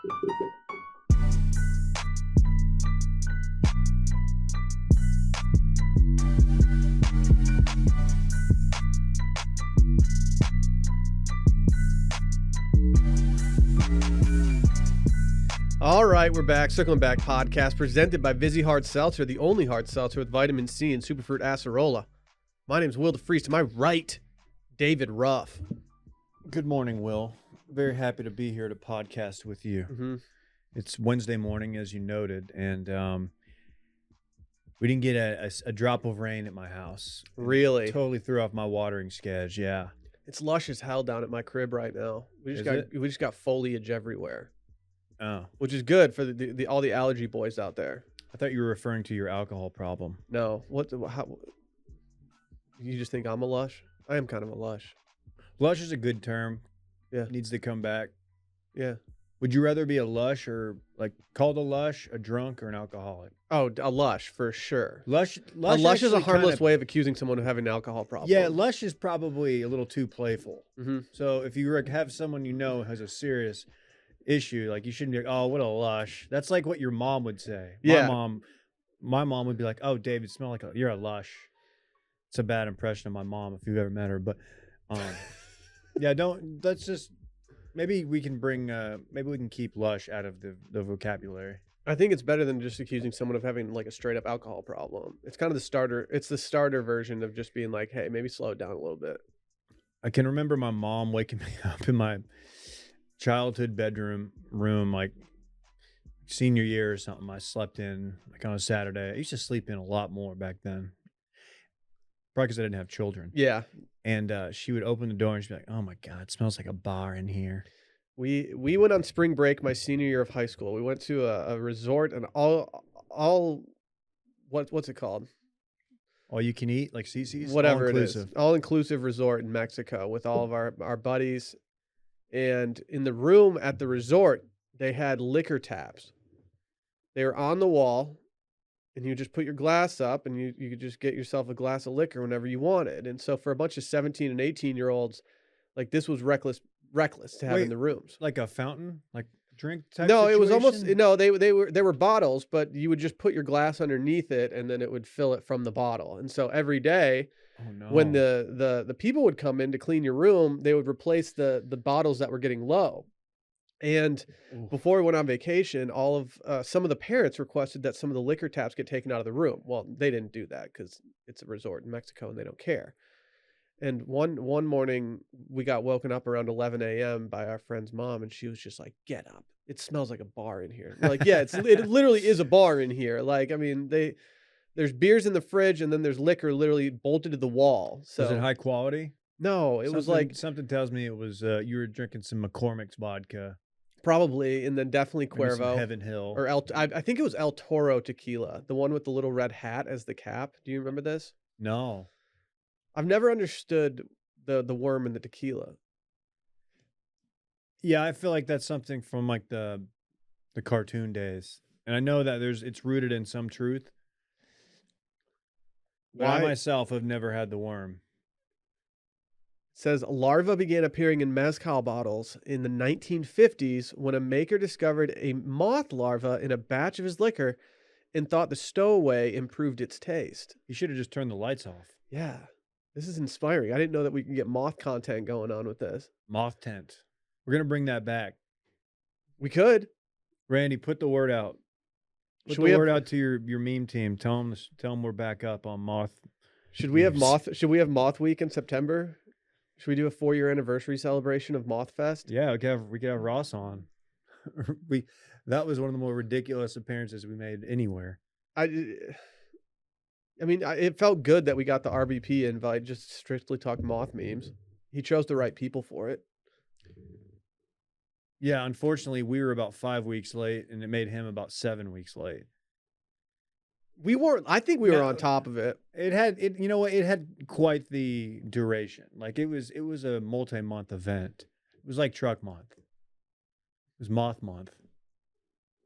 All right, we're back. Circling Back podcast presented by Vizzy Hard Seltzer, the only hard seltzer with vitamin C and superfruit acerola. My name's Will DeFreeze. To my right, David Ruff. Good morning, Will. Very happy to be here to podcast with you. Mm-hmm. It's Wednesday morning, as you noted, and we didn't get a drop of rain at my house. Really? Totally threw off my watering schedule, yeah. It's lush as hell down at my crib right now. We just got foliage everywhere. Oh. Which is good for all the allergy boys out there. I thought you were referring to your alcohol problem. No. How, you just think I'm a lush? I am kind of a lush. Lush is a good term. Yeah. It needs to come back. Yeah. Would you rather be a lush or, like, called a lush, a drunk, or an alcoholic? Oh, a lush for sure. Lush is a harmless way of accusing someone of having an alcohol problem. Yeah, lush is probably a little too playful. Mm-hmm. So if you have someone you know has a serious issue, like, you shouldn't be like, oh, what a lush. That's like what your mom would say. Yeah. My mom would be like, oh, Dave, you smell like you're a lush. It's a bad impression of my mom if you've ever met her, but yeah, let's just maybe we can keep lush out of the vocabulary. I think it's better than just accusing someone of having like a straight up alcohol problem. It's kind of the starter version of just being like, hey, maybe slow it down a little bit. I can remember my mom waking me up in my childhood room, like senior year or something. I slept in like on a Saturday. I used to sleep in a lot more back then, probably because I didn't have children. Yeah. And she would open the door and she'd be like, oh my God, it smells like a bar in here. We went on spring break my senior year of high school. We went to a resort, and all what's it called? All you can eat, like CC's? Whatever it is. All-inclusive resort in Mexico with all of our buddies. And in the room at the resort, they had liquor taps. They were on the wall, and you just put your glass up, and you could just get yourself a glass of liquor whenever you wanted. And so for a bunch of 17 and 18-year-olds, like, this was reckless to have in the rooms. Like a fountain, like drink type No, situation? it was almost they were bottles, but you would just put your glass underneath it, and then it would fill it from the bottle. And so every day, when the people would come in to clean your room, they would replace the bottles that were getting low. And before we went on vacation, some of the parents requested that some of the liquor taps get taken out of the room. Well, they didn't do that because it's a resort in Mexico and they don't care. And one morning, we got woken up around 11 a.m. by our friend's mom, and she was just like, "Get up! It smells like a bar in here." We're like, yeah, it literally is a bar in here. Like, I mean, there's beers in the fridge, and then there's liquor literally bolted to the wall. So was it high quality? No, it was like something tells me it was you were drinking some McCormick's vodka. Probably, and then definitely Maybe Cuervo. Heaven Hill. Or I think it was El Toro tequila, the one with the little red hat as the cap. Do you remember this? No. I've never understood the worm in the tequila. Yeah, I feel like that's something from like the cartoon days. And I know that it's rooted in some truth. But I myself have never had the worm. It says larvae began appearing in mezcal bottles in the 1950s when a maker discovered a moth larva in a batch of his liquor and thought the stowaway improved its taste. You should have just turned the lights off. Yeah. This is inspiring. I didn't know that we can get moth content going on with this. Moth tent. We're going to bring that back. We could. Randy, put the word out. Put the word out to your meme team. Tell them we're back up on moth. Should we have Moth Week in September? Should we do a 4-year anniversary celebration of Moth Fest? Yeah, we could have Ross on. That was one of the more ridiculous appearances we made anywhere. I mean, it felt good that we got the RBP invite just to strictly talk moth memes. He chose the right people for it. Yeah, unfortunately, we were about 5 weeks late, and it made him about 7 weeks late. We weren't. I think we were on top of it. It had quite the duration. Like it was a multi-month event. It was like Truck Month. It was Moth Month.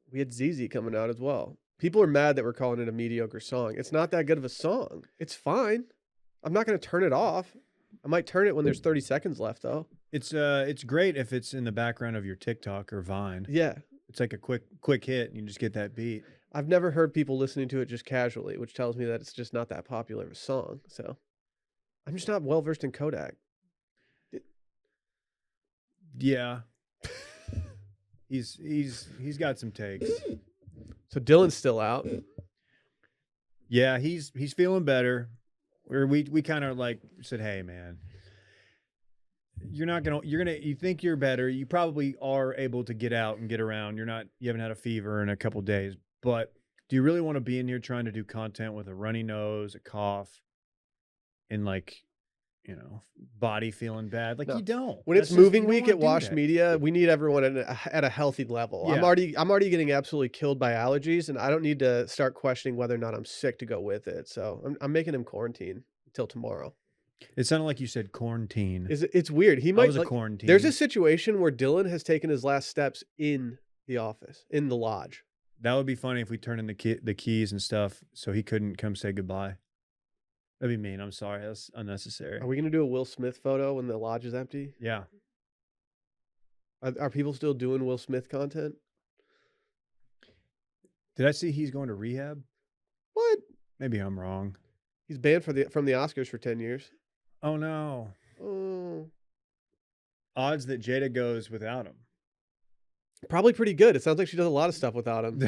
We had ZZ coming out as well. People are mad that we're calling it a mediocre song. It's not that good of a song. It's fine. I'm not going to turn it off. I might turn it when there's 30 seconds left, though. It's great if it's in the background of your TikTok or Vine. Yeah. It's like a quick hit, and you just get that beat. I've never heard people listening to it just casually, which tells me that it's just not that popular of a song. So I'm just not well versed in Kodak. Yeah. He's got some takes. So Dylan's still out. Yeah, he's feeling better. We kind of like said, hey man, you think you're better. You probably are able to get out and get around. You haven't had a fever in a couple days, but do you really want to be in here trying to do content with a runny nose, a cough, and like, body feeling bad? Like, No. you don't. When it's moving week at Wash Media, we need everyone at a healthy level. Yeah. I'm already getting absolutely killed by allergies, and I don't need to start questioning whether or not I'm sick to go with it. So I'm making him quarantine until tomorrow. It sounded like you said quarantine. It's weird. He I might was a like, quarantine. There's a situation where Dylan has taken his last steps in the office, in the lodge. That would be funny if we turned in the keys and stuff so he couldn't come say goodbye. That'd be mean. I'm sorry. That's unnecessary. Are we going to do a Will Smith photo when the lodge is empty? Yeah. Are people still doing Will Smith content? Did I see he's going to rehab? What? Maybe I'm wrong. He's banned from the Oscars for 10 years. Oh, no. Oh. Odds that Jada goes without him. Probably pretty good. It sounds like she does a lot of stuff without him.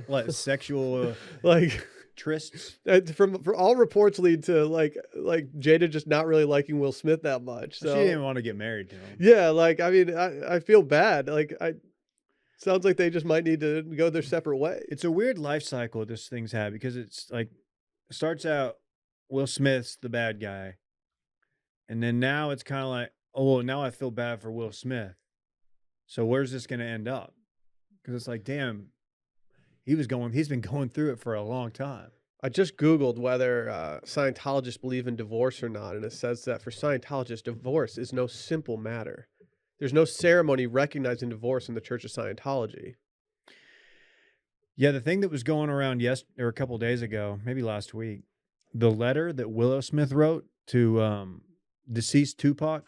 What, sexual like trysts? For all reports lead to like Jada just not really liking Will Smith that much. So she didn't want to get married to him. Yeah, like I mean, I feel bad. Sounds like they just might need to go their separate ways. It's a weird life cycle this thing's had because it's like it starts out Will Smith's the bad guy, and then now it's kind of like, oh, well, now I feel bad for Will Smith. So where's this going to end up? Because it's like, damn, he's been going through it for a long time. I just Googled whether Scientologists believe in divorce or not, and it says that for Scientologists, divorce is no simple matter. There's no ceremony recognizing divorce in the Church of Scientology. Yeah, the thing that was going around a couple days ago, maybe last week, the letter that Willow Smith wrote to deceased Tupac.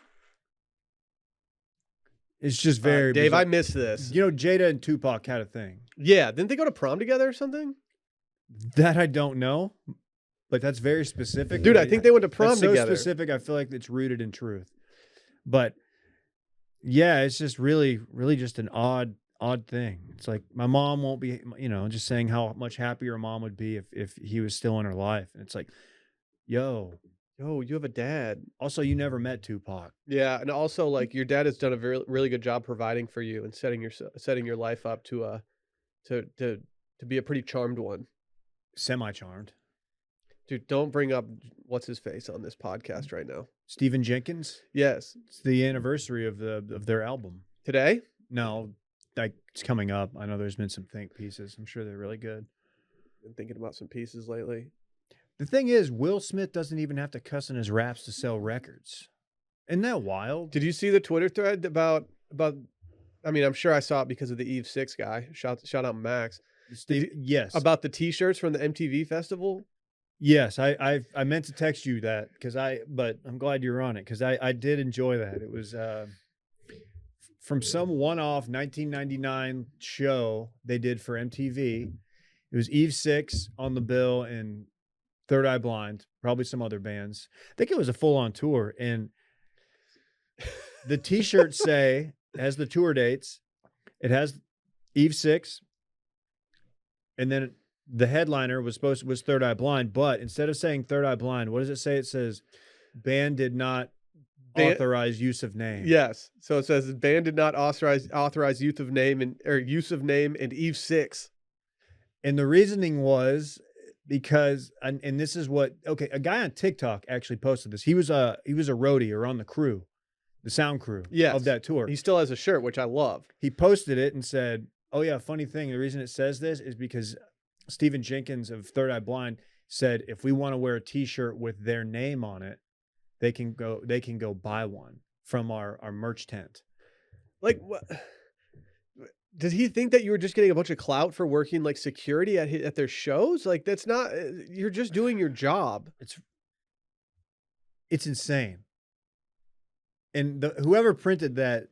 It's just very Dave, bizarre. I missed this. Jada and Tupac had a thing. Yeah, didn't they go to prom together or something? That I don't know, but that's very specific. Dude, I think they went to prom together. So specific, I feel like it's rooted in truth. But yeah, it's just really, really just an odd thing. It's like my mom won't be, just saying how much happier her mom would be if he was still in her life. And it's like, yo, you have a dad. Also, you never met Tupac. Yeah, and also like your dad has done a really good job providing for you and setting your life up to be a pretty charmed one. Semi-charmed. Dude, don't bring up what's his face on this podcast right now. Stephen Jenkins? Yes. It's the anniversary of their album. Today? No, like it's coming up. I know there's been some think pieces. I'm sure they're really good. Been thinking about some pieces lately. The thing is, Will Smith doesn't even have to cuss in his raps to sell records. Isn't that wild? Did you see the Twitter thread about? I mean, I'm sure I saw it because of the Eve 6 guy. Shout out Max. Yes. About the T-shirts from the MTV festival. Yes, I meant to text you that but I'm glad you're on it because I did enjoy that. It was from some one-off 1999 show they did for MTV. It was Eve 6 on the bill and Third Eye Blind, probably some other bands. I think it was a full-on tour, and the T-shirts has the tour dates. It has Eve 6, and then the headliner was Third Eye Blind, but instead of saying Third Eye Blind, what does it say? It says band did not authorize use of name. Yes, so it says the band did not authorize use of name and Eve 6. And the reasoning was because, and this is a guy on TikTok actually posted this. He was a roadie or on the crew, the sound crew of that tour. He still has a shirt, which I love. He posted it and said, oh yeah, funny thing. The reason it says this is because Stephen Jenkins of Third Eye Blind said, if we want to wear a T-shirt with their name on it, they can go buy one from our merch tent. Like what? Did he think that you were just getting a bunch of clout for working like security at their shows? Like that's not. You're just doing your job. It's insane. And whoever printed that,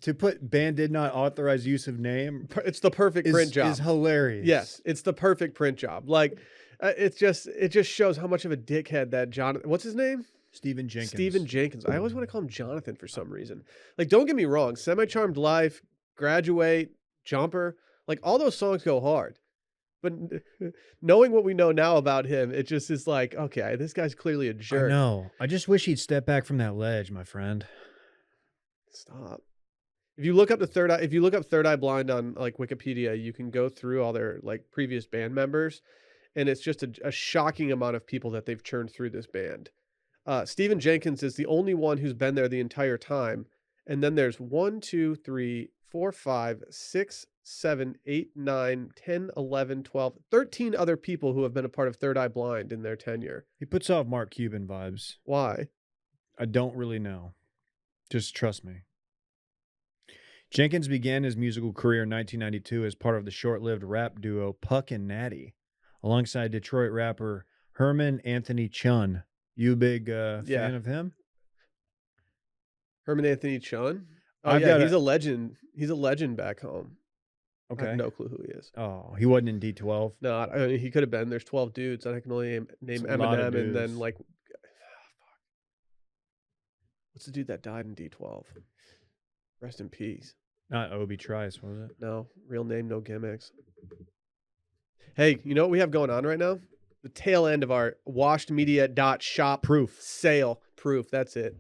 To put band did not authorize use of name It's the perfect print job. is hilarious. Yes, it's the perfect print job. Like, it just shows how much of a dickhead that Jonathan. What's his name? Stephen Jenkins. Stephen Jenkins. I always want to call him Jonathan for some reason. Like, don't get me wrong, Semi-Charmed Life, Graduate, Jumper, like all those songs go hard. But knowing what we know now about him, it just is like, okay, this guy's clearly a jerk. I know. I just wish he'd step back from that ledge, my friend. Stop. If you look up Third Eye Blind on like Wikipedia, you can go through all their like previous band members, and it's just a shocking amount of people that they've churned through this band. Stephen Jenkins is the only one who's been there the entire time. And then there's 1, 2, 3, 4, 5, 6, 7, 8, 9, 10, 11, 12, 13 other people who have been a part of Third Eye Blind in their tenure. He puts off Mark Cuban vibes. Why? I don't really know. Just trust me. Jenkins began his musical career in 1992 as part of the short-lived rap duo Puck and Natty, alongside Detroit rapper Herman Anthony Chun. You a big fan of him? Herman Anthony Chun? Oh, he's a legend. He's a legend back home. Okay. I have no clue who he is. Oh, he wasn't in D12? No, I mean, he could have been. There's 12 dudes. I can only name Eminem and then like... What's the dude that died in D12? Rest in peace. Not Obi Trice, was it? No, real name, no gimmicks. Hey, you know what we have going on right now? The tail end of our washedmedia.shop sale. Proof, that's it.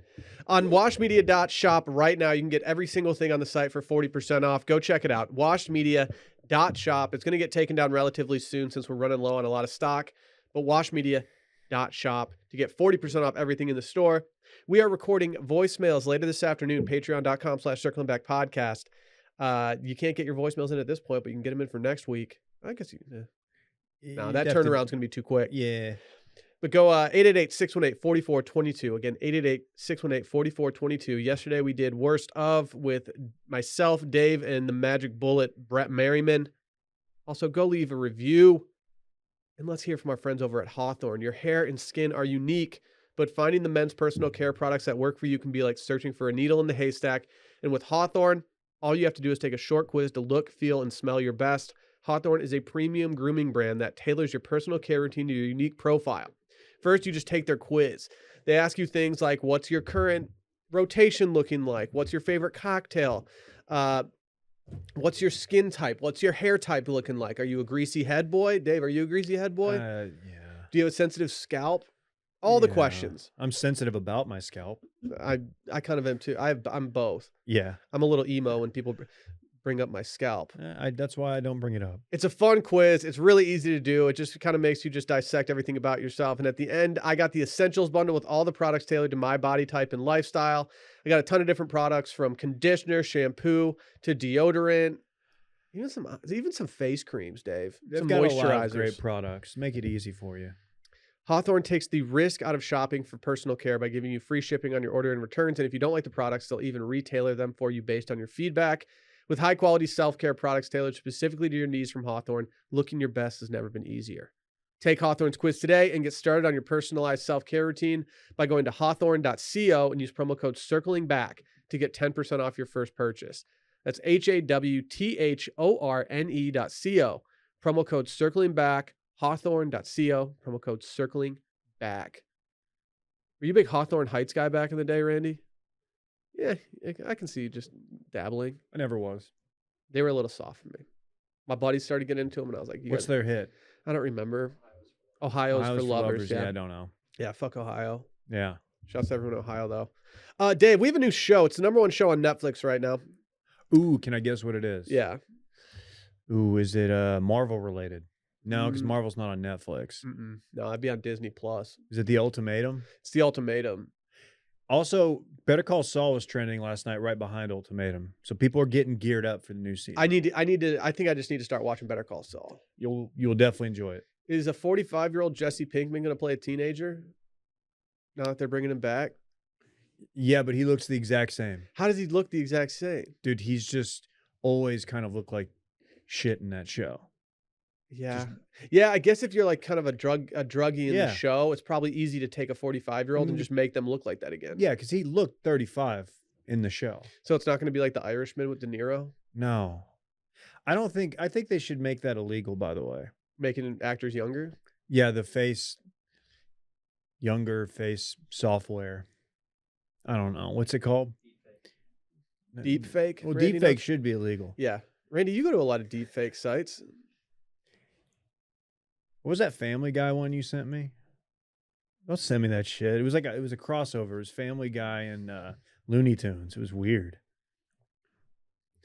On washedmedia.shop right now, you can get every single thing on the site for 40% off. Go check it out. Washedmedia.shop. It's going to get taken down relatively soon since we're running low on a lot of stock. But washedmedia.shop to get 40% off everything in the store. We are recording voicemails later this afternoon, patreon.com/circlingbackpodcast. You can't get your voicemails in at this point, but you can get them in for next week. I guess you... No, that turnaround's going to be too quick. Yeah. But go 888-618-4422. Again, 888-618-4422. Yesterday we did Worst Of with myself, Dave, and the Magic Bullet, Brett Merriman. Also, go leave a review. And let's hear from our friends over at Hawthorne. Your hair and skin are unique, but finding the men's personal care products that work for you can be like searching for a needle in the haystack. And with Hawthorne, all you have to do is take a short quiz to look, feel, and smell your best. Hawthorne is a premium grooming brand that tailors your personal care routine to your unique profile. First, you just take their quiz. They ask you things like, what's your current rotation looking like? What's your favorite cocktail? What's your skin type? What's your hair type looking like? Are you a greasy head boy? Dave, are you a greasy head boy? Yeah. Do you have a sensitive scalp? All the questions. I'm sensitive about my scalp. I kind of am too. I'm both. Yeah. I'm a little emo when people bring up my scalp. That's why I don't bring it up. It's a fun quiz. It's really easy to do. It just kind of makes you just dissect everything about yourself. And at the end, I got the essentials bundle with all the products tailored to my body type and lifestyle. I got a ton of different products from conditioner, shampoo to deodorant, even some face creams, Dave. They've some got moisturizers. a lot of great products. Make it easy for you. Hawthorne takes the risk out of shopping for personal care by giving you free shipping on your order and returns. And if you don't like the products, they'll even retailer them for you based on your feedback. With high-quality self-care products tailored specifically to your needs from Hawthorne, looking your best has never been easier. Take Hawthorne's quiz today and get started on your personalized self-care routine by going to hawthorne.co and use promo code CIRCLINGBACK to get 10% off your first purchase. That's HAWTHORNE.co. Promo code CIRCLINGBACK, hawthorne.co, promo code CIRCLINGBACK. Were you a big Hawthorne Heights guy back in the day, Randy? Yeah, I can see you just dabbling. I never was. They were a little soft for me. My buddies started getting into them, and I was like, what's their hit? I don't remember. Ohio's for lovers. Yeah, I don't know. Yeah, fuck Ohio. Yeah. Shouts to everyone in Ohio, though. Dave, we have a new show. It's the #1 show on Netflix right now. Ooh, can I guess what it is? Yeah. Ooh, is it Marvel related? No, because Marvel's not on Netflix. No, I'd be on Disney Plus. Is it The Ultimatum? It's The Ultimatum. Also, Better Call Saul was trending last night right behind Ultimatum. So people are getting geared up for the new season. I think I just need to start watching Better Call Saul. You'll definitely enjoy it. Is a 45-year-old Jesse Pinkman going to play a teenager now that they're bringing him back? Yeah, but he looks the exact same. How does he look the exact same? Dude, he's just always kind of looked like shit in that show. Yeah. Yeah, I guess if you're like kind of a druggie in the show, it's probably easy to take a 45-year-old and just make them look like that again. Yeah, because he looked 35 in the show. So it's not going to be like The Irishman with De Niro? No. I think they should make that illegal, by the way. Making actors younger? Yeah, younger face software. I don't know. What's it called? Deep fake? Well, deep fake should be illegal. Yeah. Randy, you go to a lot of deep fake sites. What was that Family Guy one you sent me? Don't send me that shit. It was a crossover. It was Family Guy and Looney Tunes. It was weird.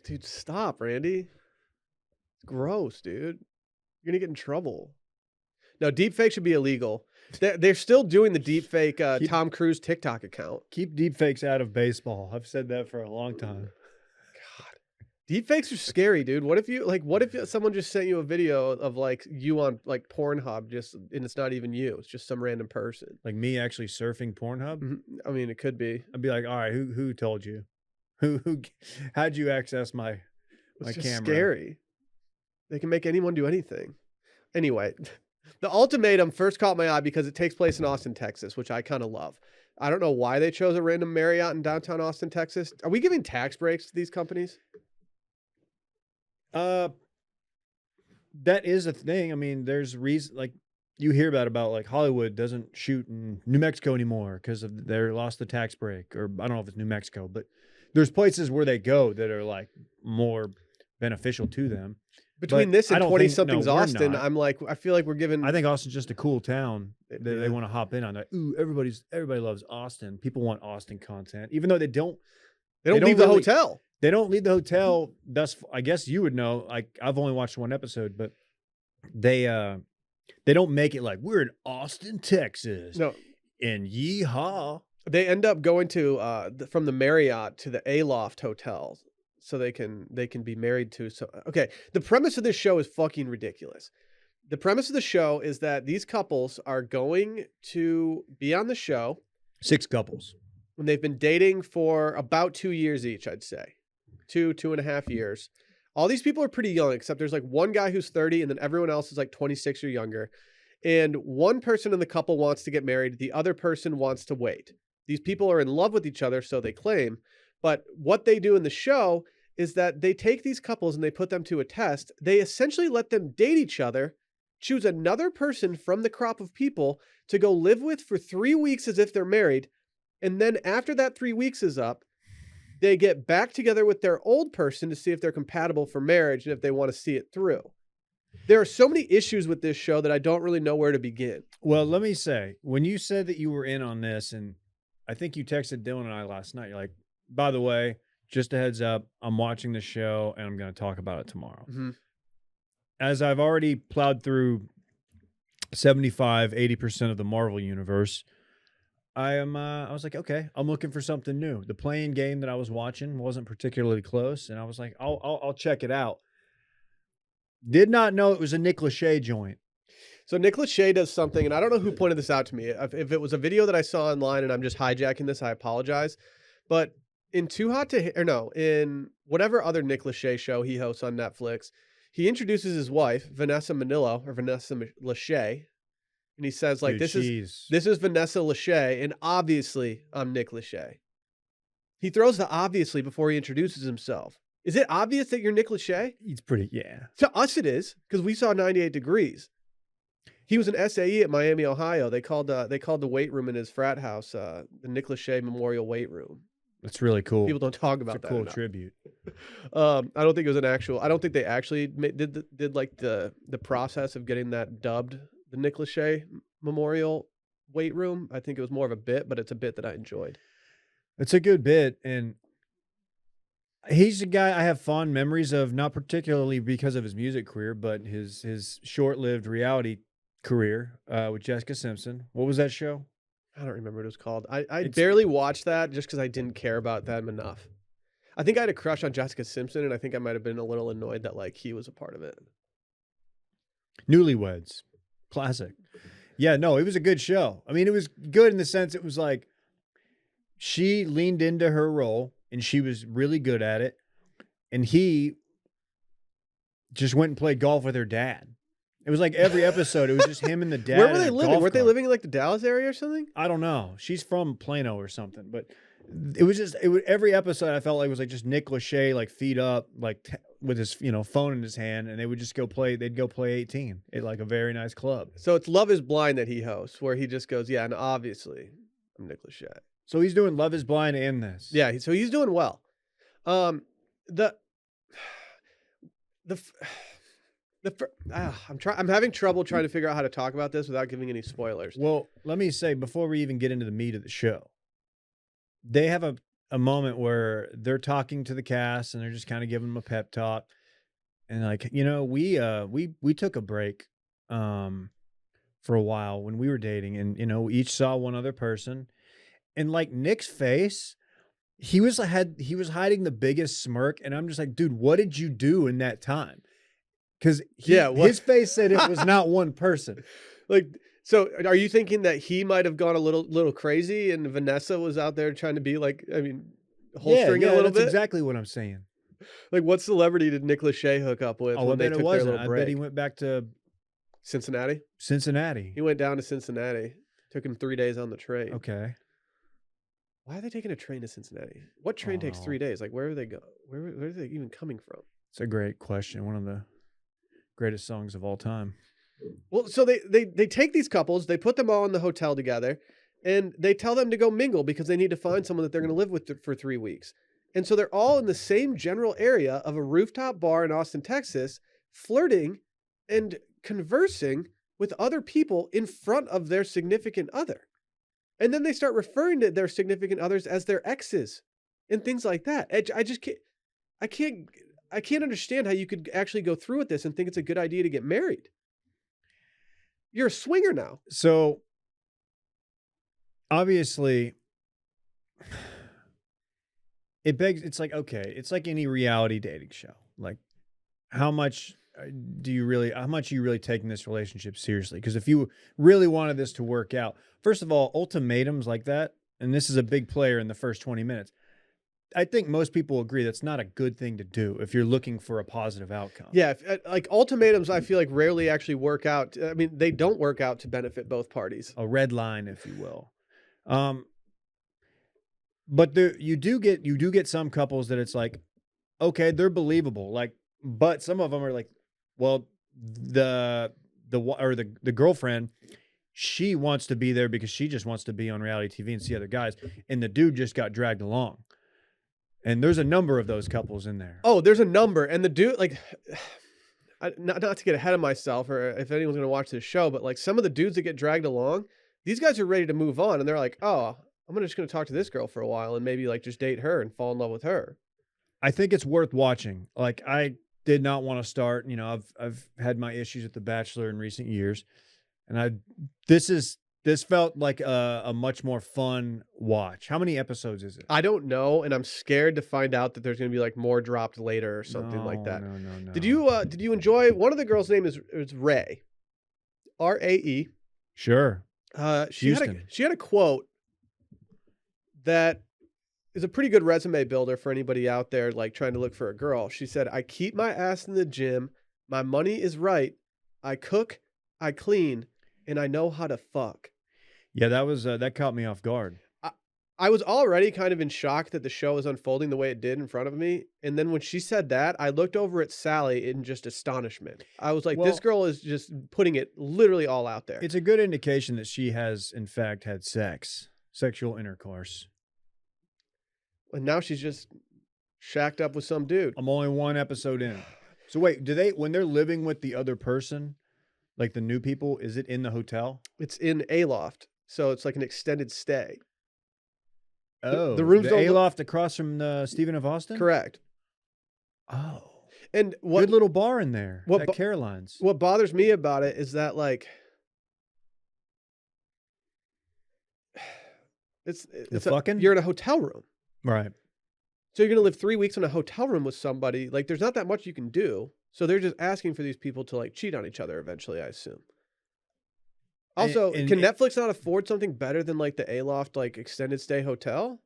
Dude, stop, Randy. It's gross, dude. You're gonna get in trouble. No, deep fake should be illegal. They're still doing the deep fake Tom Cruise TikTok account. Keep deep fakes out of baseball. I've said that for a long time. Deep fakes are scary, dude. What if someone just sent you a video of like you on like Pornhub and it's not even you. It's just some random person. Like me actually surfing Pornhub? I mean, it could be. I'd be like, all right, who told you? How'd you access my It's just camera? Scary. They can make anyone do anything. Anyway, The Ultimatum first caught my eye because it takes place in Austin, Texas, which I kind of love. I don't know why they chose a random Marriott in downtown Austin, Texas. Are we giving tax breaks to these companies? That is a thing. I mean, there's reason, like you hear about like Hollywood doesn't shoot in New Mexico anymore because of they lost the tax break, or I don't know if it's New Mexico, but there's places where they go that are like more beneficial to them. Between this and 20-something's Austin, I feel like we're giving. I think Austin's just a cool town that they want to hop in on. Like, ooh, everybody loves Austin. People want Austin content, even though they don't leave the hotel. They don't leave the hotel. I guess you would know. Like I've only watched one episode, but they don't make it like we're in Austin, Texas. No, and yeehaw. They end up going to from the Marriott to the Aloft Hotel, so they can be married to. So okay, the premise of this show is fucking ridiculous. The premise of the show is that these couples are going to be on the show. 6 couples. And they've been dating for about 2 years each, I'd say. 2.5 years. All these people are pretty young, except there's like one guy who's 30, and then everyone else is like 26 or younger. And one person in the couple wants to get married. The other person wants to wait. These people are in love with each other, so they claim. But what they do in the show is that they take these couples and they put them to a test. They essentially let them date each other, choose another person from the crop of people to go live with for 3 weeks as if they're married. And then after that 3 weeks is up, they get back together with their old person to see if they're compatible for marriage and if they want to see it through. There are so many issues with this show that I don't really know where to begin. Well, let me say, when you said that you were in on this, and I think you texted Dylan and I last night, you're like, by the way, just a heads up, I'm watching the show and I'm going to talk about it tomorrow. Mm-hmm. As I've already plowed through 75-80% of the Marvel universe, I was like, okay, I'm looking for something new. The playing game that I was watching wasn't particularly close, and I was like, I'll check it out. Did not know it was a Nick Lachey joint. So Nick Lachey does something, and I don't know who pointed this out to me. If it was a video that I saw online and I'm just hijacking this, I apologize. But in in whatever other Nick Lachey show he hosts on Netflix, he introduces his wife, Vanessa Lachey. And he says, like, Dude, this is Vanessa Lachey, and obviously I'm Nick Lachey. He throws the obviously before he introduces himself. Is it obvious that you're Nick Lachey? He's pretty, yeah. To us it is, because we saw 98 Degrees. He was an SAE at Miami, Ohio. They called the weight room in his frat house the Nick Lachey Memorial Weight Room. That's really cool. People don't talk about that. It's a cool tribute. I don't think it was an actual. I don't think they actually did like the process of getting that dubbed the Nick Lachey Memorial Weight Room. I think it was more of a bit, but it's a bit that I enjoyed. It's a good bit, and he's a guy I have fond memories of, not particularly because of his music career, but his short-lived reality career with Jessica Simpson. What was that show? I don't remember what it was called. I barely watched that just because I didn't care about them enough. I think I had a crush on Jessica Simpson, and I think I might have been a little annoyed that like he was a part of it. Newlyweds. Classic. Yeah, no, it was a good show. I mean, it was good in the sense it was like she leaned into her role and she was really good at it. And he just went and played golf with her dad. It was like every episode, it was just him and the dad. Where were they living? Weren't they living in like the Dallas area or something? I don't know. She's from Plano or something, but it was just every episode I felt like it was like just Nick Lachey like feet up like with his phone in his hand, and they would just go play. They'd go play 18 at like a very nice club. So it's Love Is Blind that he hosts, where he just goes, yeah, and obviously I'm Nick Lachey. So he's doing Love Is Blind in this. Yeah, so he's doing well. The I'm having trouble trying to figure out how to talk about this without giving any spoilers. Well, let me say before we even get into the meat of the show, they have a moment where they're talking to the cast and they're just kind of giving them a pep talk, and like we took a break for a while when we were dating, and we each saw one other person, and like Nick's face. He was hiding the biggest smirk, and I'm just like, dude, what did you do in that time? Because his face said it was not one person. Like, so are you thinking that he might have gone a little crazy, and Vanessa was out there trying to be like, holstering it a little bit? That's exactly what I'm saying. Like, what celebrity did Nick Lachey hook up with when they took their little break? I bet he went back to Cincinnati. He went down to Cincinnati. Took him 3 days on the train. Okay. Why are they taking a train to Cincinnati? What train takes 3 days? Like, where are they go? Where are they even coming from? It's a great question. One of the greatest songs of all time. Well, so they take these couples, they put them all in the hotel together, and they tell them to go mingle because they need to find someone that they're going to live with for 3 weeks. And so they're all in the same general area of a rooftop bar in Austin, Texas, flirting and conversing with other people in front of their significant other. And then they start referring to their significant others as their exes and things like that. I can't understand how you could actually go through with this and think it's a good idea to get married. You're a swinger now. So obviously it's like, okay, it's like any reality dating show. Like, how much are you really taking this relationship seriously? Because if you really wanted this to work out, first of all, ultimatums like that, and this is a big player in the first 20 minutes, I think most people agree that's not a good thing to do if you're looking for a positive outcome. Yeah, like ultimatums, I feel like rarely actually work out. I mean, they don't work out to benefit both parties. A red line, if you will. But you do get some couples that it's like, okay, they're believable. Like, but some of them are like, well, the girlfriend, she wants to be there because she just wants to be on reality TV and see other guys, and the dude just got dragged along. And there's a number of those couples in there. Oh, there's a number, and the dude, like, not to get ahead of myself, or if anyone's gonna watch this show, but like some of the dudes that get dragged along, these guys are ready to move on, and they're like, oh, I'm just gonna talk to this girl for a while and maybe like just date her and fall in love with her. I think it's worth watching. Like, I did not want to start. I've had my issues with The Bachelor in recent years, and this felt like a much more fun watch. How many episodes is it? I don't know, and I'm scared to find out that there's going to be like more dropped later or something like that. No. Did you enjoy? One of the girls' name is Ray, Rae. Sure. She had a quote that is a pretty good resume builder for anybody out there like trying to look for a girl. She said, "I keep my ass in the gym. My money is right. I cook, I clean, and I know how to fuck." Yeah, that caught me off guard. I was already kind of in shock that the show was unfolding the way it did in front of me. And then when she said that, I looked over at Sally in just astonishment. I was like, this girl is just putting it literally all out there. It's a good indication that she has, in fact, had sexual intercourse. And now she's just shacked up with some dude. I'm only one episode in. So wait, when they're living with the other person, like the new people, is it in the hotel? It's in Aloft. So it's like an extended stay. Oh, the room's Aloft across from the Stephen of Austin? Correct. Oh. And good little bar in there at Caroline's. What bothers me about it is that like it's fucking? You're in a hotel room. Right. So you're going to live 3 weeks in a hotel room with somebody. Like, there's not that much you can do. So they're just asking for these people to like cheat on each other eventually, I assume. Also, can Netflix not afford something better than like the Aloft like extended stay hotel?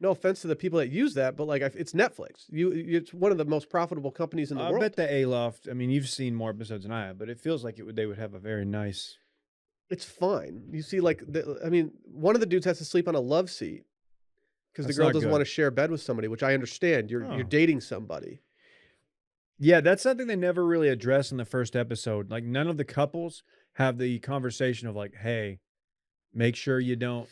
No offense to the people that use that, but like it's Netflix. It's one of the most profitable companies in the world. I bet the Aloft. I mean, you've seen more episodes than I have, but it feels like they would have a very nice. It's fine. You see, like one of the dudes has to sleep on a love seat. because the That's girl not doesn't good. want to share a bed with somebody, which I understand. You're Oh. dating somebody. Yeah, that's something they never really addressed in the first episode. Like none of the couples have the conversation of like, hey, make sure you don't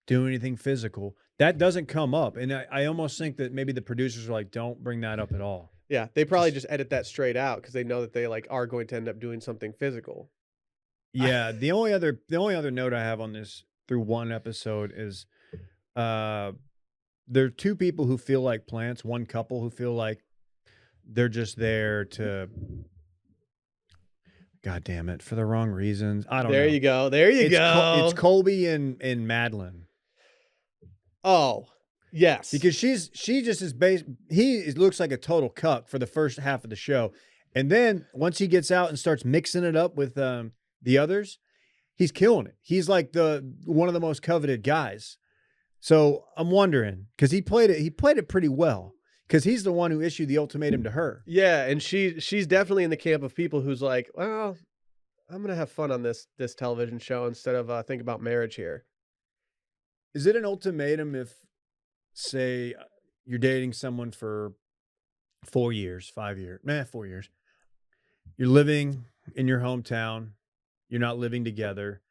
do anything physical. That doesn't come up. And I almost think that maybe the producers are like, don't bring that up at all. Yeah, they probably just edit that straight out because they know that they like are going to end up doing something physical. Yeah, the only other note I have on this through one episode is there are two people who feel like plants, one couple who feel like they're just there to God damn it, for the wrong reasons. I don't There know. you go. There you It's go. it's Colby and Madeline. Oh, yes. Because she just is based. Looks like a total cuck for the first half of the show, and then once he gets out and starts mixing it up with the others, he's killing it. He's like one of the most coveted guys. So I'm wondering because he played it pretty well because he's the one who issued the ultimatum to her. Yeah, and she's definitely in the camp of people who's like, well, I'm gonna have fun on this television show instead of think about marriage here. Is it an ultimatum if, say, you're dating someone for 4 years, 5 years, 4 years? You're living in your hometown. You're not living together.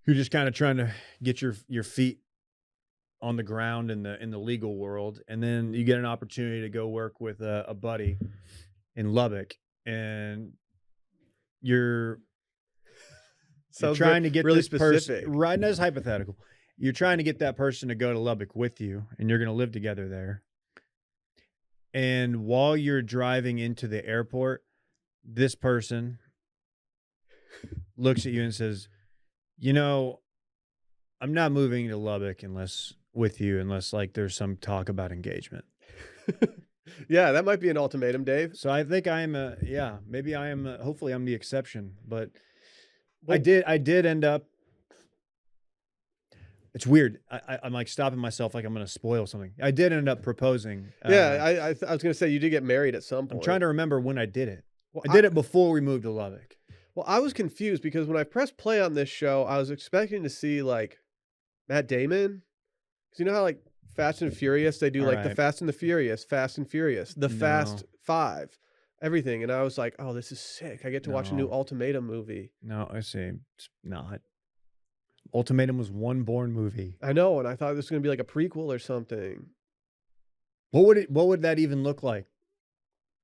You're just kind of trying to get your feet on the ground in the legal world, and then you get an opportunity to go work with a buddy in Lubbock, and you're trying to get really this specific. person right. That's hypothetical. You're trying to get that person to go to Lubbock with you, and you're going to live together there. And while you're driving into the airport, this person looks at you and says, "You know, I'm not moving to Lubbock unless like there's some talk about engagement." Yeah, that might be an ultimatum, Dave. So I think I am maybe I am hopefully I'm the exception, but Well, I did end up. It's weird. I'm like stopping myself like I'm going to spoil something. I did end up proposing. Yeah, I was gonna say you did get married at some point. I'm trying to remember when I did it. Well, I did it before we moved to Lubbock. Well, I was confused because when I pressed play on this show, I was expecting to see like Matt Damon. Because you know how like Fast and Furious, they do like the Right. Fast and the Furious, the No. Fast Five, everything. And I was like, oh, this is sick. I get to watch a new No. Ultimatum movie. No, I see. It's not. Ultimatum was one Bourne movie. I know, and I thought this was gonna be like a prequel or something. What would that even look like?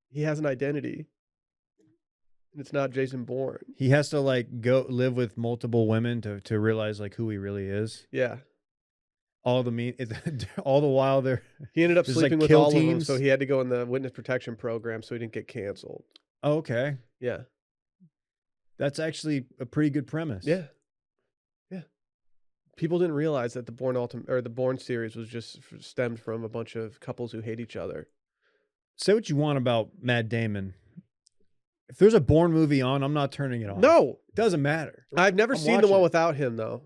He has an identity. And it's not Jason Bourne. He has to like go live with multiple women to realize like who he really is. Yeah. All the while they're He ended up There's, like, sleeping with kill all of them, teams? so he had to go in the witness protection program so he didn't get canceled. oh, okay. Yeah. That's actually a pretty good premise. Yeah. Yeah. People didn't realize that the Bourne series was just stemmed from a bunch of couples who hate each other. Say what you want about Matt Damon. If there's a Bourne movie on, I'm not turning it off. No, It doesn't matter. I've never I'm seen the watching one it. without him though.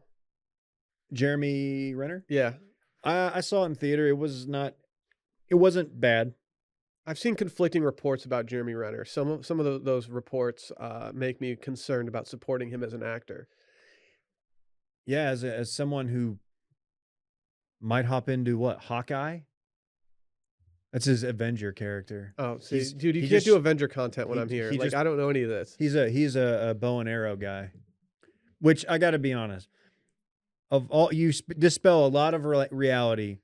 Jeremy Renner? Yeah. I saw it in theater. It wasn't bad. I've seen conflicting reports about Jeremy Renner. Some of those reports make me concerned about supporting him as an actor. Yeah, as someone who might hop into what, Hawkeye? That's his Avenger character. Oh, see, He's- dude, you he can't just- do Avenger content when he- I'm here. he Like, just- I don't know any of this. He's a bow and arrow guy, which I got to be honest. Of all you dispel a lot of reality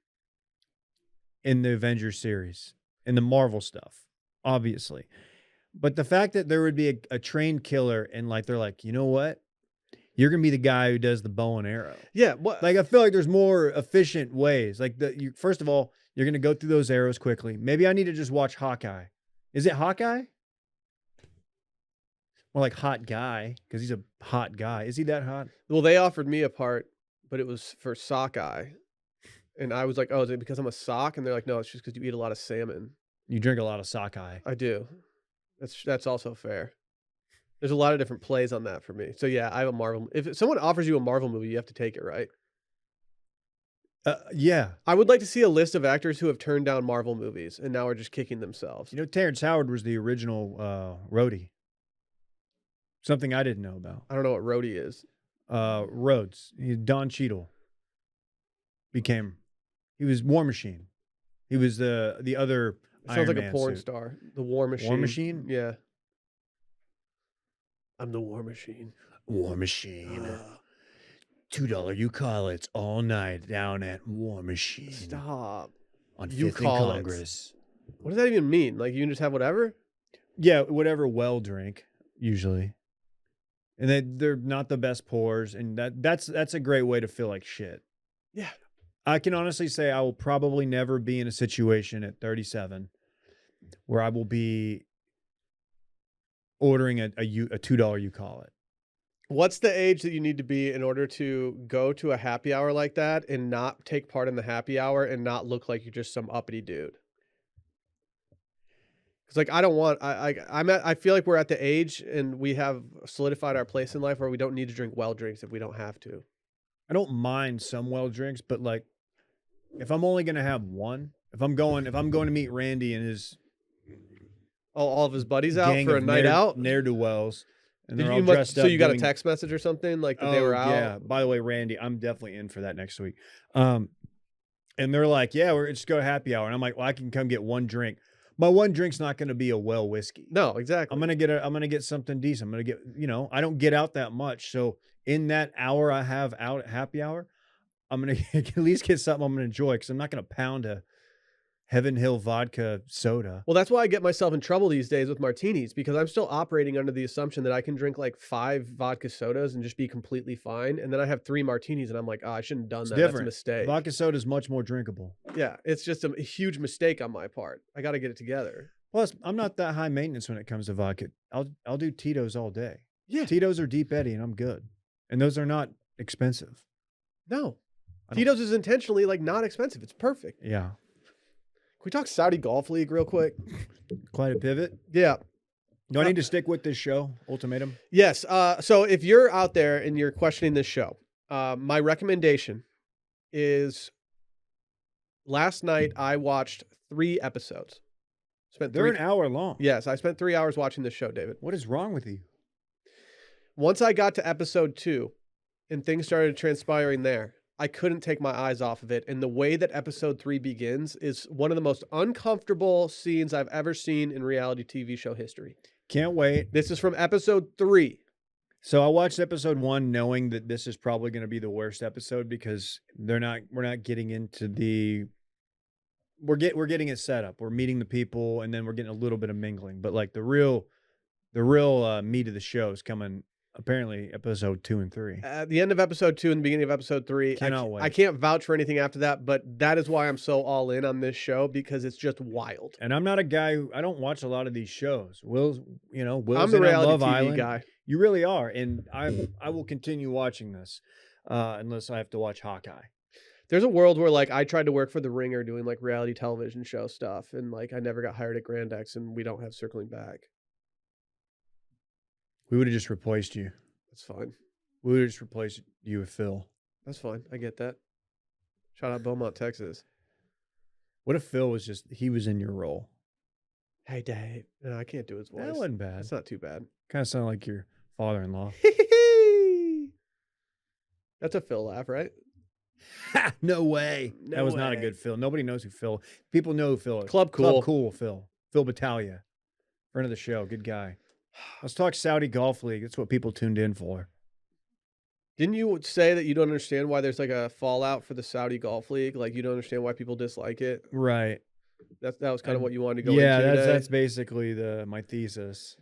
in the Avengers series, in the Marvel stuff, obviously. But the fact that there would be a trained killer and like they're like, you know what, you're gonna be the guy who does the bow and arrow. Yeah, what? Like I feel like there's more efficient ways. Like first of all, you're gonna go through those arrows quickly. Maybe I need to just watch Hawkeye. Is it Hawkeye? More like hot guy because he's a hot guy. Is he that hot? Well, they offered me a part, but it was for sockeye, and I was like, "Oh, is it because I'm a sock?" And they're like, "No, it's just because you eat a lot of salmon." You drink a lot of sockeye. I do. That's also fair. There's a lot of different plays on that for me. So yeah, I have a Marvel. If someone offers you a Marvel movie, you have to take it, right? Yeah. I would like to see a list of actors who have turned down Marvel movies and now are just kicking themselves. You know, Terrence Howard was the original roadie. Something I didn't know about. I don't know what roadie is. Rhodes. Don Cheadle became He was War Machine. He was the other It sounds Iron like a Man porn suit. star. The War Machine. War Machine? Yeah. I'm the War Machine. War Machine. Ah, $2 you call it all night down at War Machine stop. on You 5th and call it. Congress. What does that even mean? Like you can just have whatever? Yeah, whatever well drink, usually. And they're not the best pours, and that's a great way to feel like shit. Yeah. I can honestly say I will probably never be in a situation at 37 where I will be ordering a $2 you call it. What's the age that you need to be in order to go to a happy hour like that and not take part in the happy hour and not look like you're just some uppity dude? Because like I don't want I feel like we're at the age and we have solidified our place in life where we don't need to drink well drinks if we don't have to. I don't mind some well drinks, but like if I'm only gonna have one, if I'm going to meet Randy and his All of his buddies out gang for a of night out. ne'er-do-wells, and Did they're all you dressed up. so you got a doing- text message or something like that they were out? Yeah. By the way, Randy, I'm definitely in for that next week. And they're like, "Yeah, we're just go happy hour," and I'm like, "Well, I can come get one drink. My one drink's not going to be a well whiskey. No, exactly. I'm gonna get something decent. I'm gonna get, I don't get out that much, so in that hour I have out at happy hour, I'm gonna at least get something I'm gonna enjoy because I'm not gonna pound a Heaven Hill vodka soda. Well, that's why I get myself in trouble these days with martinis because I'm still operating under the assumption that I can drink like 5 vodka sodas and just be completely fine. And then I have 3 martinis and I'm like, oh, I shouldn't have done It's that. different. That's a mistake. Vodka soda is much more drinkable. Yeah, it's just a huge mistake on my part. I got to get it together. Plus, I'm not that high maintenance when it comes to vodka. I'll do Tito's all day. Yeah. Tito's or Deep Eddy, and I'm good. And those are not expensive. No. Tito's is intentionally like not expensive. It's perfect. Yeah. Can we talk Saudi Golf League real quick? Quite a pivot. Yeah. Do I need to stick with this show, Ultimatum? Yes. So if you're out there and you're questioning this show, my recommendation is last night I watched 3 episodes. They're an hour long. Yes, I spent 3 hours watching this show, David. What is wrong with you? Once I got to episode 2 and things started transpiring there, I couldn't take my eyes off of it. And the way that episode 3 begins is one of the most uncomfortable scenes I've ever seen in reality TV show history. Can't wait. This is from episode 3. So I watched episode 1 knowing that this is probably going to be the worst episode because we're not getting into the we're getting it set up. We're meeting the people and then we're getting a little bit of mingling. But like the real meat of the show is coming apparently episode 2 and 3. At the end of episode 2 and the beginning of episode 3, Cannot wait. I can't vouch for anything after that, but that is why I'm so all in on this show because it's just wild. And I'm not a guy I don't watch a lot of these shows. Will's I'm the in on reality Love TV Island. guy. You really are, and I will continue watching this unless I have to watch Hawkeye. There's a world where like I tried to work for The Ringer doing like reality television show stuff, and like I never got hired at Grand X, and we don't have Circling Back. We would have just replaced you. That's fine. We would have just replaced you with Phil. That's fine. I get that. Shout out Beaumont, Texas. What if Phil was he was in your role? Hey, Dave. No, I can't do his voice. That wasn't bad. That's not too bad. Kind of sounded like your father-in-law. That's a Phil laugh, right? No way. No That was not a way. good Phil. Nobody knows who Phil. People know who Phil is. Club Cool. Club Cool Phil. Phil Battaglia. Friend of the show. Good guy. Let's talk Saudi Golf League. That's what people tuned in for. Didn't you say that you don't understand why there's like a fallout for the Saudi Golf League? Like you don't understand why people dislike it? Right. That was kind of what you wanted to go Yeah, into today? that's basically my thesis.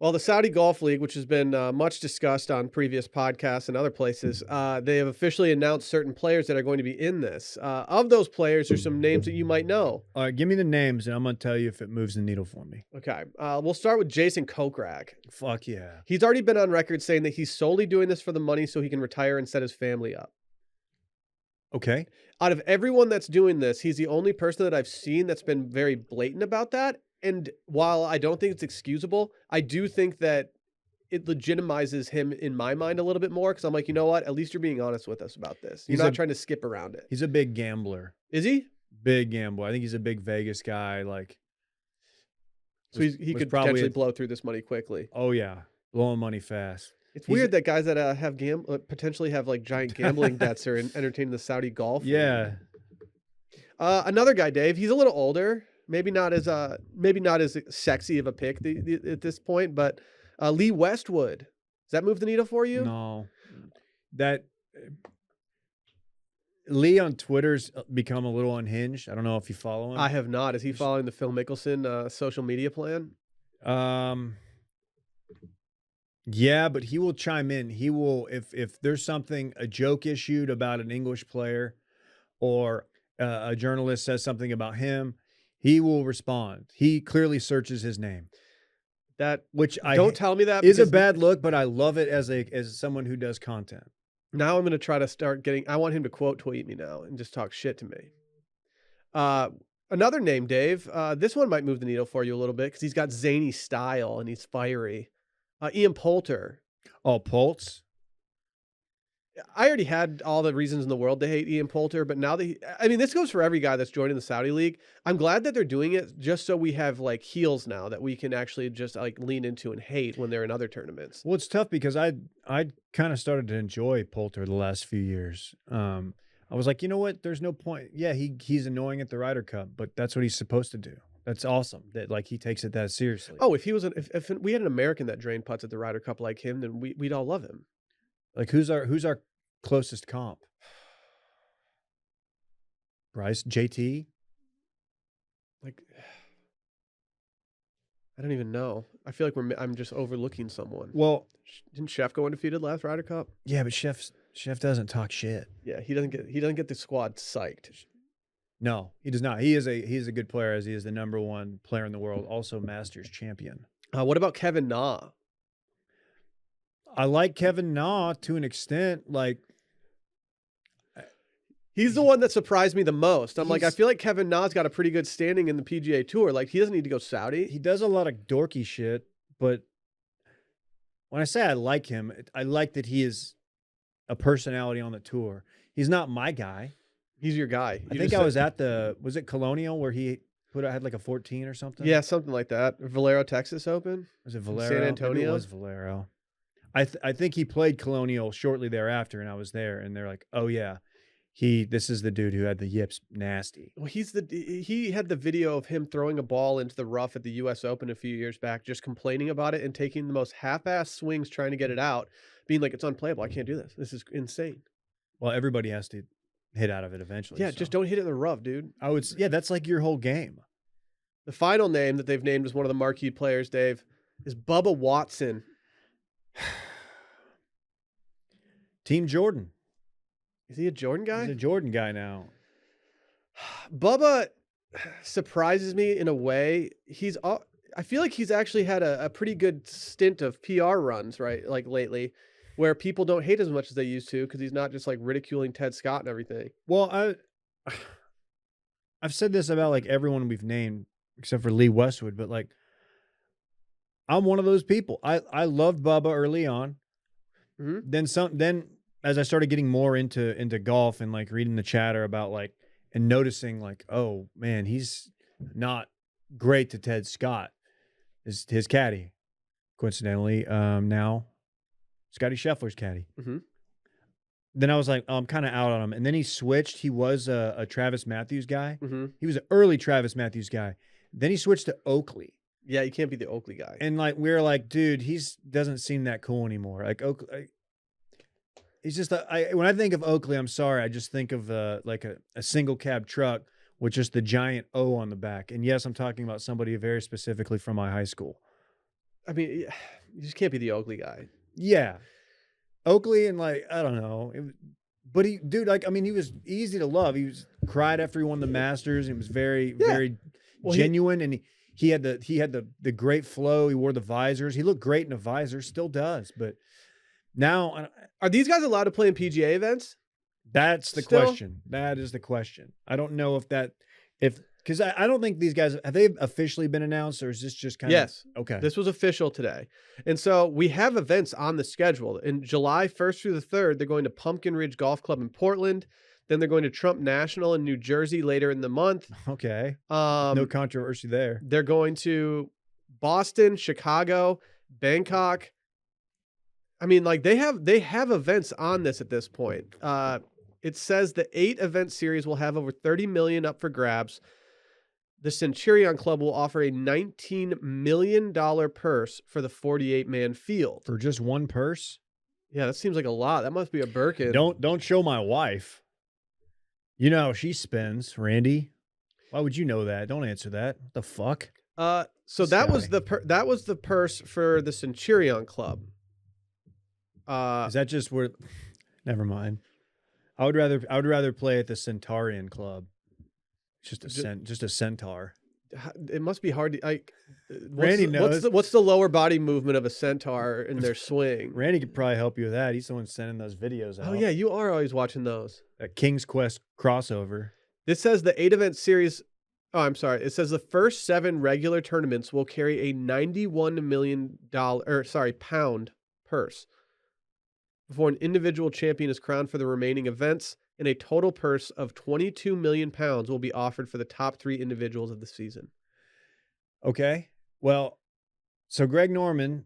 Well, the Saudi Golf League, which has been much discussed on previous podcasts and other places, they have officially announced certain players that are going to be in this. Of those players, there's some names that you might know. All right, give me the names, and I'm going to tell you if it moves the needle for me. Okay. We'll start with Jason Kokrak. Fuck yeah. He's already been on record saying that he's solely doing this for the money so he can retire and set his family up. Okay. Out of everyone that's doing this, he's the only person that I've seen that's been very blatant about that. And while I don't think it's excusable, I do think that it legitimizes him in my mind a little bit more because I'm like, you know what? At least you're being honest with us about this. You're not trying to skip around it. He's a big gambler. Is he? Big gambler. I think he's a big Vegas guy. Like, So he could potentially blow through this money quickly. Oh, yeah. Blowing money fast. It's weird that guys that have potentially have like giant gambling debts are entertaining the Saudi golf. Yeah. Another guy, Dave. He's a little older. Maybe not as sexy of a pick at this point, but Lee Westwood. Does that move the needle for you? No, that Lee on Twitter's become a little unhinged. I don't know if you follow him. I have not. Is he following the Phil Mickelson social media plan? Yeah, but he will chime in. He will, if there's something, a joke issued about an English player, or a journalist says something about him, he will respond. He clearly searches his name. Don't tell me that is a bad look, but I love it as someone who does content. Now I'm going to try to start getting. I want him to quote tweet me now and just talk shit to me. Another name, Dave. This one might move the needle for you a little bit because he's got zany style and he's fiery. Ian Poulter. Oh, Poltz? I already had all the reasons in the world to hate Ian Poulter, but now this goes for every guy that's joining the Saudi League. I'm glad that they're doing it just so we have like heels now that we can actually just like lean into and hate when they're in other tournaments. Well, it's tough because I kind of started to enjoy Poulter the last few years. I was like, you know what? There's no point. Yeah, he's annoying at the Ryder Cup, but that's what he's supposed to do. That's awesome that like he takes it that seriously. Oh, if we had an American that drained putts at the Ryder Cup like him, then we'd all love him. Like who's our closest comp? Bryce, JT? Like I don't even know. I feel like I'm just overlooking someone. Well, didn't Chef go undefeated last Ryder Cup? Yeah, but Chef doesn't talk shit. Yeah, he doesn't get the squad psyched. No, he does not. He's a good player, as he is the #1 player in the world, also Masters champion. What about Kevin Na? I like Kevin Na to an extent. Like, he's the one that surprised me the most. I'm like, I feel like Kevin Na's got a pretty good standing in the PGA Tour. Like, he doesn't need to go Saudi. He does a lot of dorky shit, but when I say I like him, I like that he is a personality on the tour. He's not my guy. He's your guy. I think I was at was it Colonial where he had like a 14 or something? Yeah, something like that. Valero Texas Open? Was it Valero? San Antonio? Maybe it was Valero. I think he played Colonial shortly thereafter, and I was there, and they're like, oh yeah, this is the dude who had the yips nasty. Well, he had the video of him throwing a ball into the rough at the US Open a few years back, just complaining about it and taking the most half-ass swings trying to get it out, being like, it's unplayable. I can't do this. This is insane. Well, everybody has to hit out of it eventually. Yeah, just don't hit it in the rough, dude. That's like your whole game. The final name that they've named as one of the marquee players, Dave, is Bubba Watson. Team Jordan. Is he a Jordan guy? He's a Jordan guy now. Bubba surprises me in a way. I feel like he's actually had a pretty good stint of PR runs, right? Like lately, where people don't hate as much as they used to because he's not just like ridiculing Ted Scott and everything. Well, I've said this about like everyone we've named except for Lee Westwood, but like I'm one of those people. I loved Bubba early on. Mm-hmm. Then as I started getting more into golf and like reading the chatter about like and noticing like, oh man, he's not great to Ted Scott, his caddy, coincidentally, now Scotty Scheffler's caddy. Mm-hmm. Then I was like, oh, I'm kind of out on him. And then he switched. He was a Travis Matthews guy. Mm-hmm. He was an early Travis Matthews guy. Then he switched to Oakley. Yeah, you can't be the Oakley guy. And like we were like, dude, doesn't seem that cool anymore. Like Oakley, he's just when I think of Oakley, I'm sorry, I just think of like a single cab truck with just the giant O on the back. And yes, I'm talking about somebody very specifically from my high school. I mean, you just can't be the Oakley guy. Yeah, Oakley and like I don't know, but he was easy to love. He cried after he won the Masters. He was very genuine, and he had the great flow. He wore the visors. He looked great in a visor, still does. But now, are these guys allowed to play in PGA events? That's the question. That is the question. I don't know because I don't think these guys have they officially been announced, or is this just kind of yes? Okay, this was official today, and so we have events on the schedule in July 1st through the 3rd. They're going to Pumpkin Ridge Golf Club in Portland. Then they're going to Trump National in New Jersey later in the month. Okay, no controversy there. They're going to Boston, Chicago, Bangkok. I mean, like they have events on this at this point. It says the 8-event series will have over 30 million up for grabs. The Centurion Club will offer a $19 million purse for the 48-man field. For just one purse? Yeah, that seems like a lot. That must be a Birkin. Don't show my wife. You know how she spends, Randy. Why would you know that? Don't answer that. What the fuck? So that was the purse for the Centurion Club. Is that just where? Never mind. I would rather play at the Centaurian Club. Just a centaur. It must be hard to Randy knows. What's the lower body movement of a centaur in their swing? Randy could probably help you with that. He's the one sending those videos out. Oh yeah, you are always watching those. That King's Quest crossover. This says the 8-event series. Oh, I'm sorry. It says the first 7 regular tournaments will carry a $91 million pound purse before an individual champion is crowned for the remaining events, and a total purse of 22 million pounds will be offered for the top 3 individuals of the season. Okay. Well, so Greg Norman,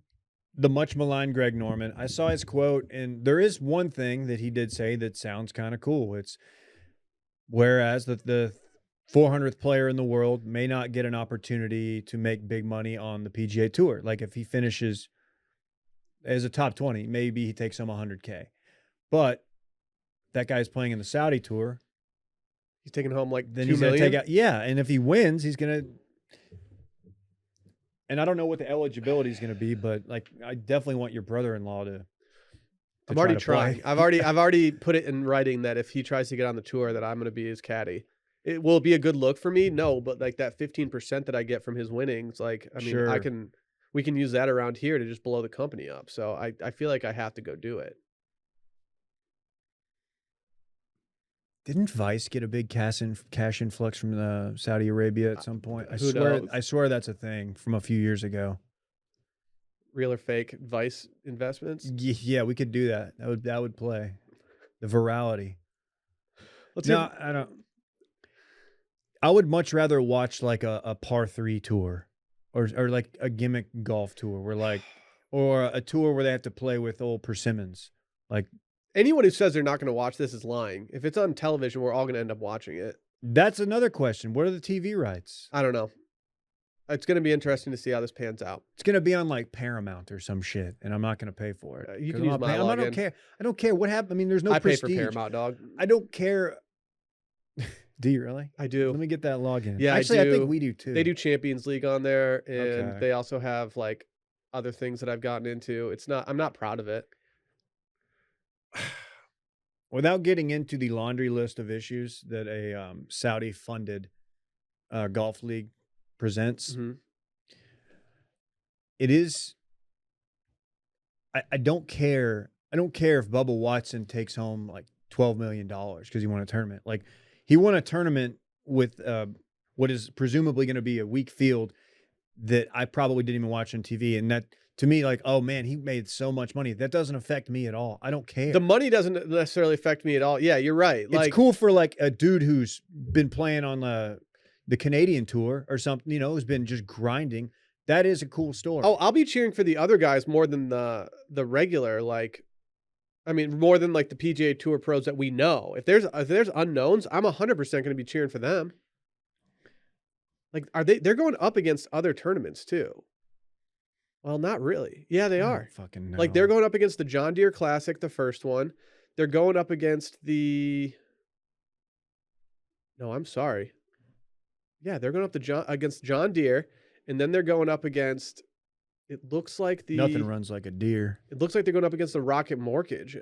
the much maligned Greg Norman, I saw his quote, and there is one thing that he did say that sounds kind of cool. It's whereas the 400th player in the world may not get an opportunity to make big money on the PGA Tour. Like if he finishes as a top 20, maybe he takes home $100K. But that guy's playing in the Saudi Tour. He's taking home like then 2 he's million. Gonna take out, yeah, and if he wins, he's gonna. And I don't know what the eligibility is gonna be, but like I definitely want your brother-in-law to I'm already trying. I've already put it in writing that if he tries to get on the tour, that I'm going to be his caddy. It will be a good look for me. No, but like that 15% that I get from his winnings, like I mean, Sure. we can use that around here to just blow the company up. So I feel like I have to go do it. Didn't Vice get a big cash influx from Saudi Arabia at some point? Who knows? I swear that's a thing from a few years ago. Real or fake Vice investments? Yeah, we could do that. That would play the virality. I don't. I would much rather watch like a par 3 tour, or like a gimmick golf tour, or a tour where they have to play with old persimmons. Like anyone who says they're not going to watch this is lying. If it's on television, we're all going to end up watching it. That's another question. What are the TV rights? I don't know. It's going to be interesting to see how this pans out. It's going to be on like Paramount or some shit, and I'm not going to pay for it. You can use my login. I don't care. I don't care what happened. I mean, there's no prestige. I pay for Paramount, dog. I don't care. Do you really? I do. Let me get that login. Yeah, actually, I think we do too. They do Champions League on there, and they also have like other things that I've gotten into. I'm not proud of it. Without getting into the laundry list of issues that a Saudi-funded golf league presents, it is. I don't care. I don't care if Bubba Watson takes home like $12 million because he won a tournament. Like he won a tournament with what is presumably going to be a weak field that I probably didn't even watch on TV, and that. To me, like, oh man, he made so much money. That doesn't affect me at all. I don't care. The money doesn't necessarily affect me at all. Yeah, you're right. It's cool for like a dude who's been playing on the Canadian tour or something, who's been just grinding. That is a cool story. Oh, I'll be cheering for the other guys more than the regular, more than like the PGA Tour pros that we know. If there's unknowns, I'm 100% going to be cheering for them. Like, they're going up against other tournaments too. Well, not really. Yeah, they are. Fucking no. Like they're going up against the John Deere Classic, the first one. They're going up against the. No, I'm sorry. Yeah, they're going up against John Deere, and then they're going up against. It looks like nothing runs like a deer. It looks like they're going up against the Rocket Mortgage,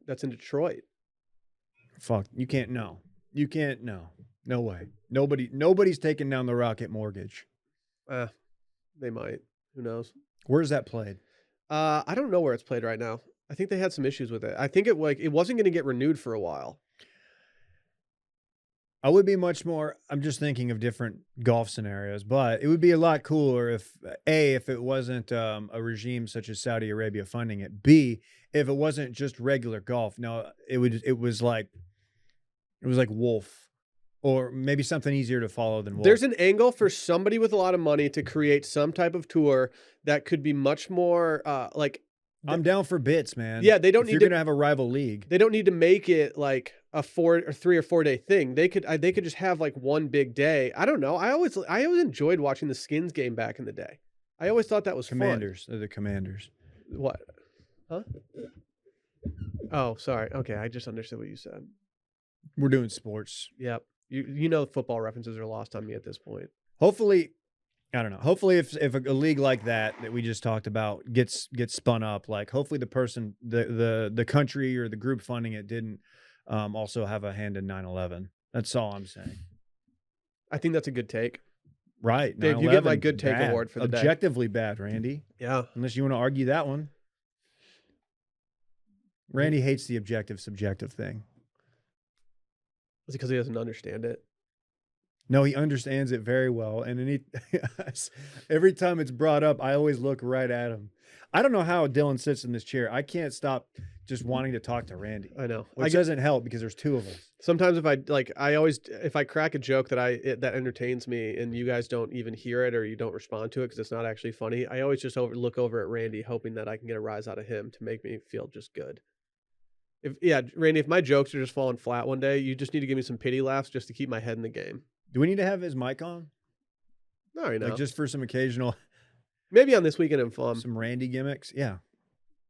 that's in Detroit. Fuck, you can't. No, you can't. No way. Nobody's taking down the Rocket Mortgage. They might. Who knows? Where's that played? I don't know where it's played right now. I think they had some issues with it. I think it wasn't going to get renewed for a while. I would be much more. I'm just thinking of different golf scenarios, but it would be a lot cooler if it wasn't a regime such as Saudi Arabia funding it. B, if it wasn't just regular golf. No, it was like Wolf. Or maybe something easier to follow than Wolf. There's an angle for somebody with a lot of money to create some type of tour that could be much more I'm down for bits, man. Yeah, they don't need You're going to have a rival league. They don't need to make it like a 3 or 4 day thing. They could just have like one big day. I don't know. I always enjoyed watching the Skins game back in the day. I always thought that was Commanders. fun. They're the Commanders. What? Huh? Oh, sorry. Okay, I just understood what you said. We're doing sports. Yep. You know football references are lost on me at this point. Hopefully, I don't know. Hopefully, if a league like that we just talked about gets spun up, like hopefully the person, the country or the group funding it didn't also have a hand in 9/11. That's all I'm saying. I think that's a good take. Right. Dave, you get my good take bad. award for the day. Objectively bad, Randy. Yeah. Unless you want to argue that one. Randy hates the objective subjective thing. Is it because he doesn't understand it? No, he understands it very well. And then every time it's brought up, I always look right at him. I don't know how Dylan sits in this chair. I can't stop just wanting to talk to Randy. I know. Which doesn't help because there's two of us. Sometimes if I crack a joke that entertains me and you guys don't even hear it or you don't respond to it because it's not actually funny, I always just look over at Randy hoping that I can get a rise out of him to make me feel just good. Randy, if my jokes are just falling flat one day, you just need to give me some pity laughs just to keep my head in the game. Do we need to have his mic on? No, you know. Like just for some occasional... Maybe on This Weekend in Fun. Some Randy gimmicks? Yeah.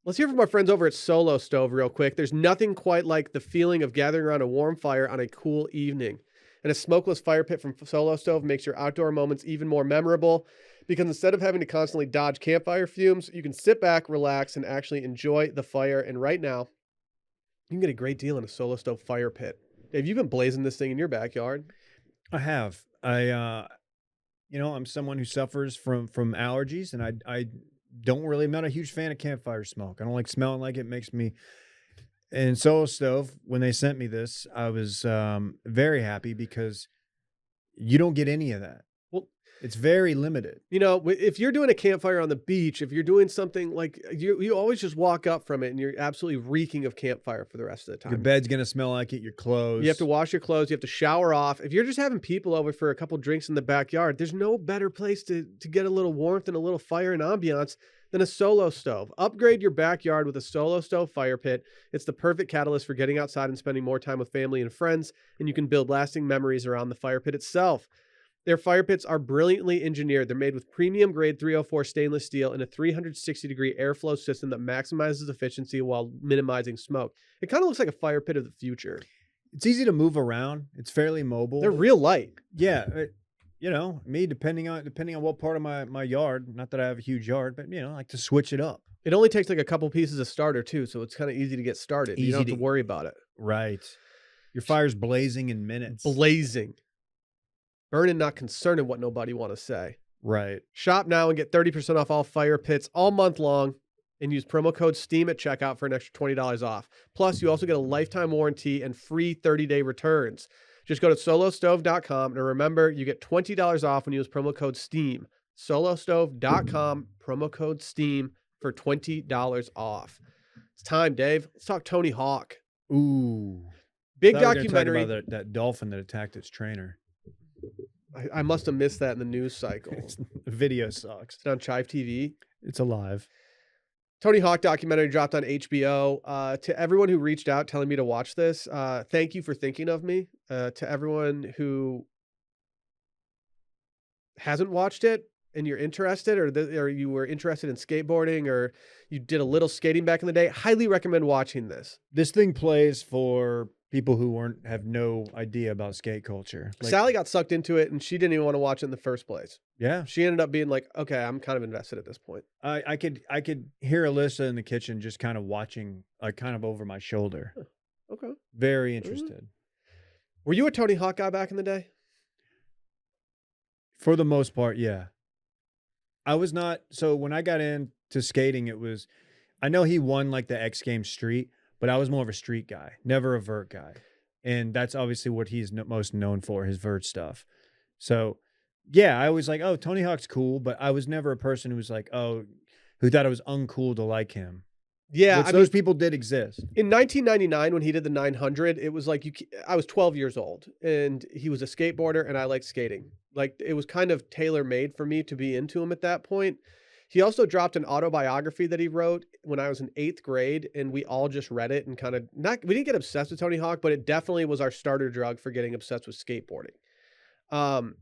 Let's hear from our friends over at Solo Stove real quick. There's nothing quite like the feeling of gathering around a warm fire on a cool evening. And a smokeless fire pit from Solo Stove makes your outdoor moments even more memorable because instead of having to constantly dodge campfire fumes, you can sit back, relax, and actually enjoy the fire. And right now, you can get a great deal on a Solo Stove fire pit. Dave, you've been blazing this thing in your backyard. I have. I'm someone who suffers from allergies, and I'm not a huge fan of campfire smoke. I don't like smelling like it. Makes me. And Solo Stove, when they sent me this, I was very happy because you don't get any of that. Well, it's very limited. You know, if you're doing a campfire on the beach, if you're doing something like you always just walk up from it and you're absolutely reeking of campfire for the rest of the time. Your bed's going to smell like it, your clothes. You have to wash your clothes. You have to shower off. If you're just having people over for a couple drinks in the backyard, there's no better place to get a little warmth and a little fire and ambiance than a Solo Stove. Upgrade your backyard with a Solo Stove fire pit. It's the perfect catalyst for getting outside and spending more time with family and friends, and you can build lasting memories around the fire pit itself. Their fire pits are brilliantly engineered. They're made with premium grade 304 stainless steel and a 360-degree airflow system that maximizes efficiency while minimizing smoke. It kind of looks like a fire pit of the future. It's easy to move around. It's fairly mobile. They're real light. Yeah. Depending on what part of my yard, not that I have a huge yard, but I like to switch it up. It only takes like a couple pieces of starter too, so it's kind of easy to get started. You don't have to worry about it. Right. Your fire's blazing in minutes. Blazing. Burning, not concerned in what nobody want to say. Right. Shop now and get 30% off all fire pits all month long and use promo code STEAM at checkout for an extra $20 off. Plus, you also get a lifetime warranty and free 30-day returns. Just go to solostove.com and remember, you get $20 off when you use promo code STEAM. solostove.com, promo code STEAM for $20 off. It's time, Dave. Let's talk Tony Hawk. Ooh. Big documentary. About that dolphin that attacked its trainer. I must have missed that in the news cycle. The video sucks. It's on Chive TV. It's alive. Tony Hawk documentary dropped on HBO. To everyone who reached out telling me to watch this, thank you for thinking of me. To everyone who hasn't watched it and you're interested, or you were interested in skateboarding, or you did a little skating back in the day, highly recommend watching this. This thing plays for people who have no idea about skate culture. Sally got sucked into it and she didn't even want to watch it in the first place. Yeah. She ended up being like, okay, I'm kind of invested at this point. I could hear Alyssa in the kitchen just kind of watching, kind of over my shoulder. Huh. Okay. Very interested. Were you a Tony Hawk guy back in the day? For the most part, yeah. I was not. So when I got into skating, I know he won like the X Games street, but I was more of a street guy, never a vert guy. And that's obviously what he's most known for, his vert stuff. So, yeah, I was like, oh, Tony Hawk's cool, but I was never a person who was like, who thought it was uncool to like him. Yeah. Those people did exist. In 1999, when he did the 900, it was like, I was 12 years old and he was a skateboarder and I liked skating. Like, it was kind of tailor-made for me to be into him at that point. He also dropped an autobiography that he wrote when I was in 8th grade, and we all just read it and kind of not we didn't get obsessed with Tony Hawk, but it definitely was our starter drug for getting obsessed with skateboarding. Um,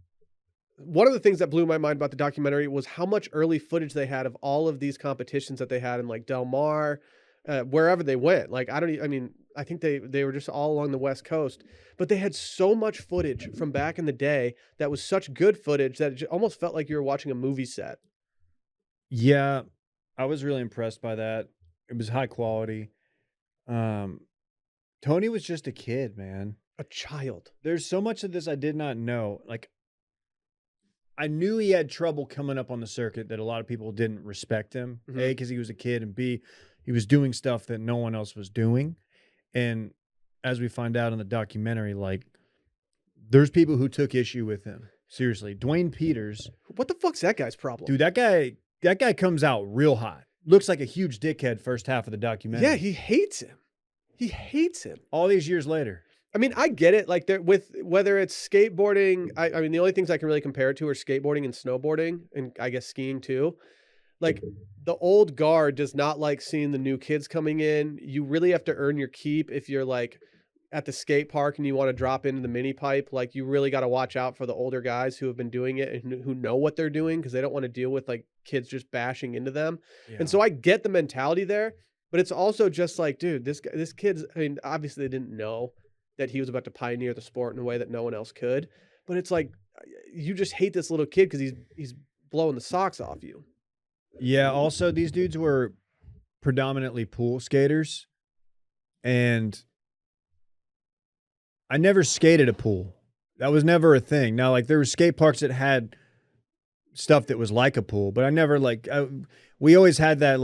One of the things that blew my mind about the documentary was how much early footage they had of all of these competitions that they had in like Del Mar, wherever they went. Like I mean, I think they were just all along the West Coast, but they had so much footage from back in the day that was such good footage that it almost felt like you were watching a movie set. Yeah, I was really impressed by that. It was high quality. Um, Tony was just a kid, man. A child. There's so much of this I did not know. Like, I knew he had trouble coming up on the circuit, that a lot of people didn't respect him. Mhm. A, because he was a kid, and B, he was doing stuff that no one else was doing. And as we find out in the documentary, like, there's people who took issue with him. Seriously, Dwayne Peters, What the fuck's that guy's problem? dude, that guy comes out real hot. Looks like a huge dickhead first half of the documentary. Yeah, he hates him. He hates him. All these years later. I mean, I get it. Like, there with whether it's skateboarding, I mean, the only things I can really compare it to are skateboarding and snowboarding, and I guess skiing too. Like, the old guard does not like seeing the new kids coming in. You really have to earn your keep if you're like at the skate park and you want to drop into the mini pipe. Like, you really got to watch out for the older guys who have been doing it and who know what they're doing, because they don't want to deal with like kids just bashing into them. Yeah. And so I get the mentality there, but it's also just like, dude, this kid's. I mean, obviously they didn't know that he was about to pioneer the sport in a way that no one else could. But it's like, you just hate this little kid because he's blowing the socks off you. Yeah. Also, these dudes were predominantly pool skaters, and I never skated a pool. That was never a thing. Now, like, there were skate parks that had stuff that was like a pool, but I never we always had that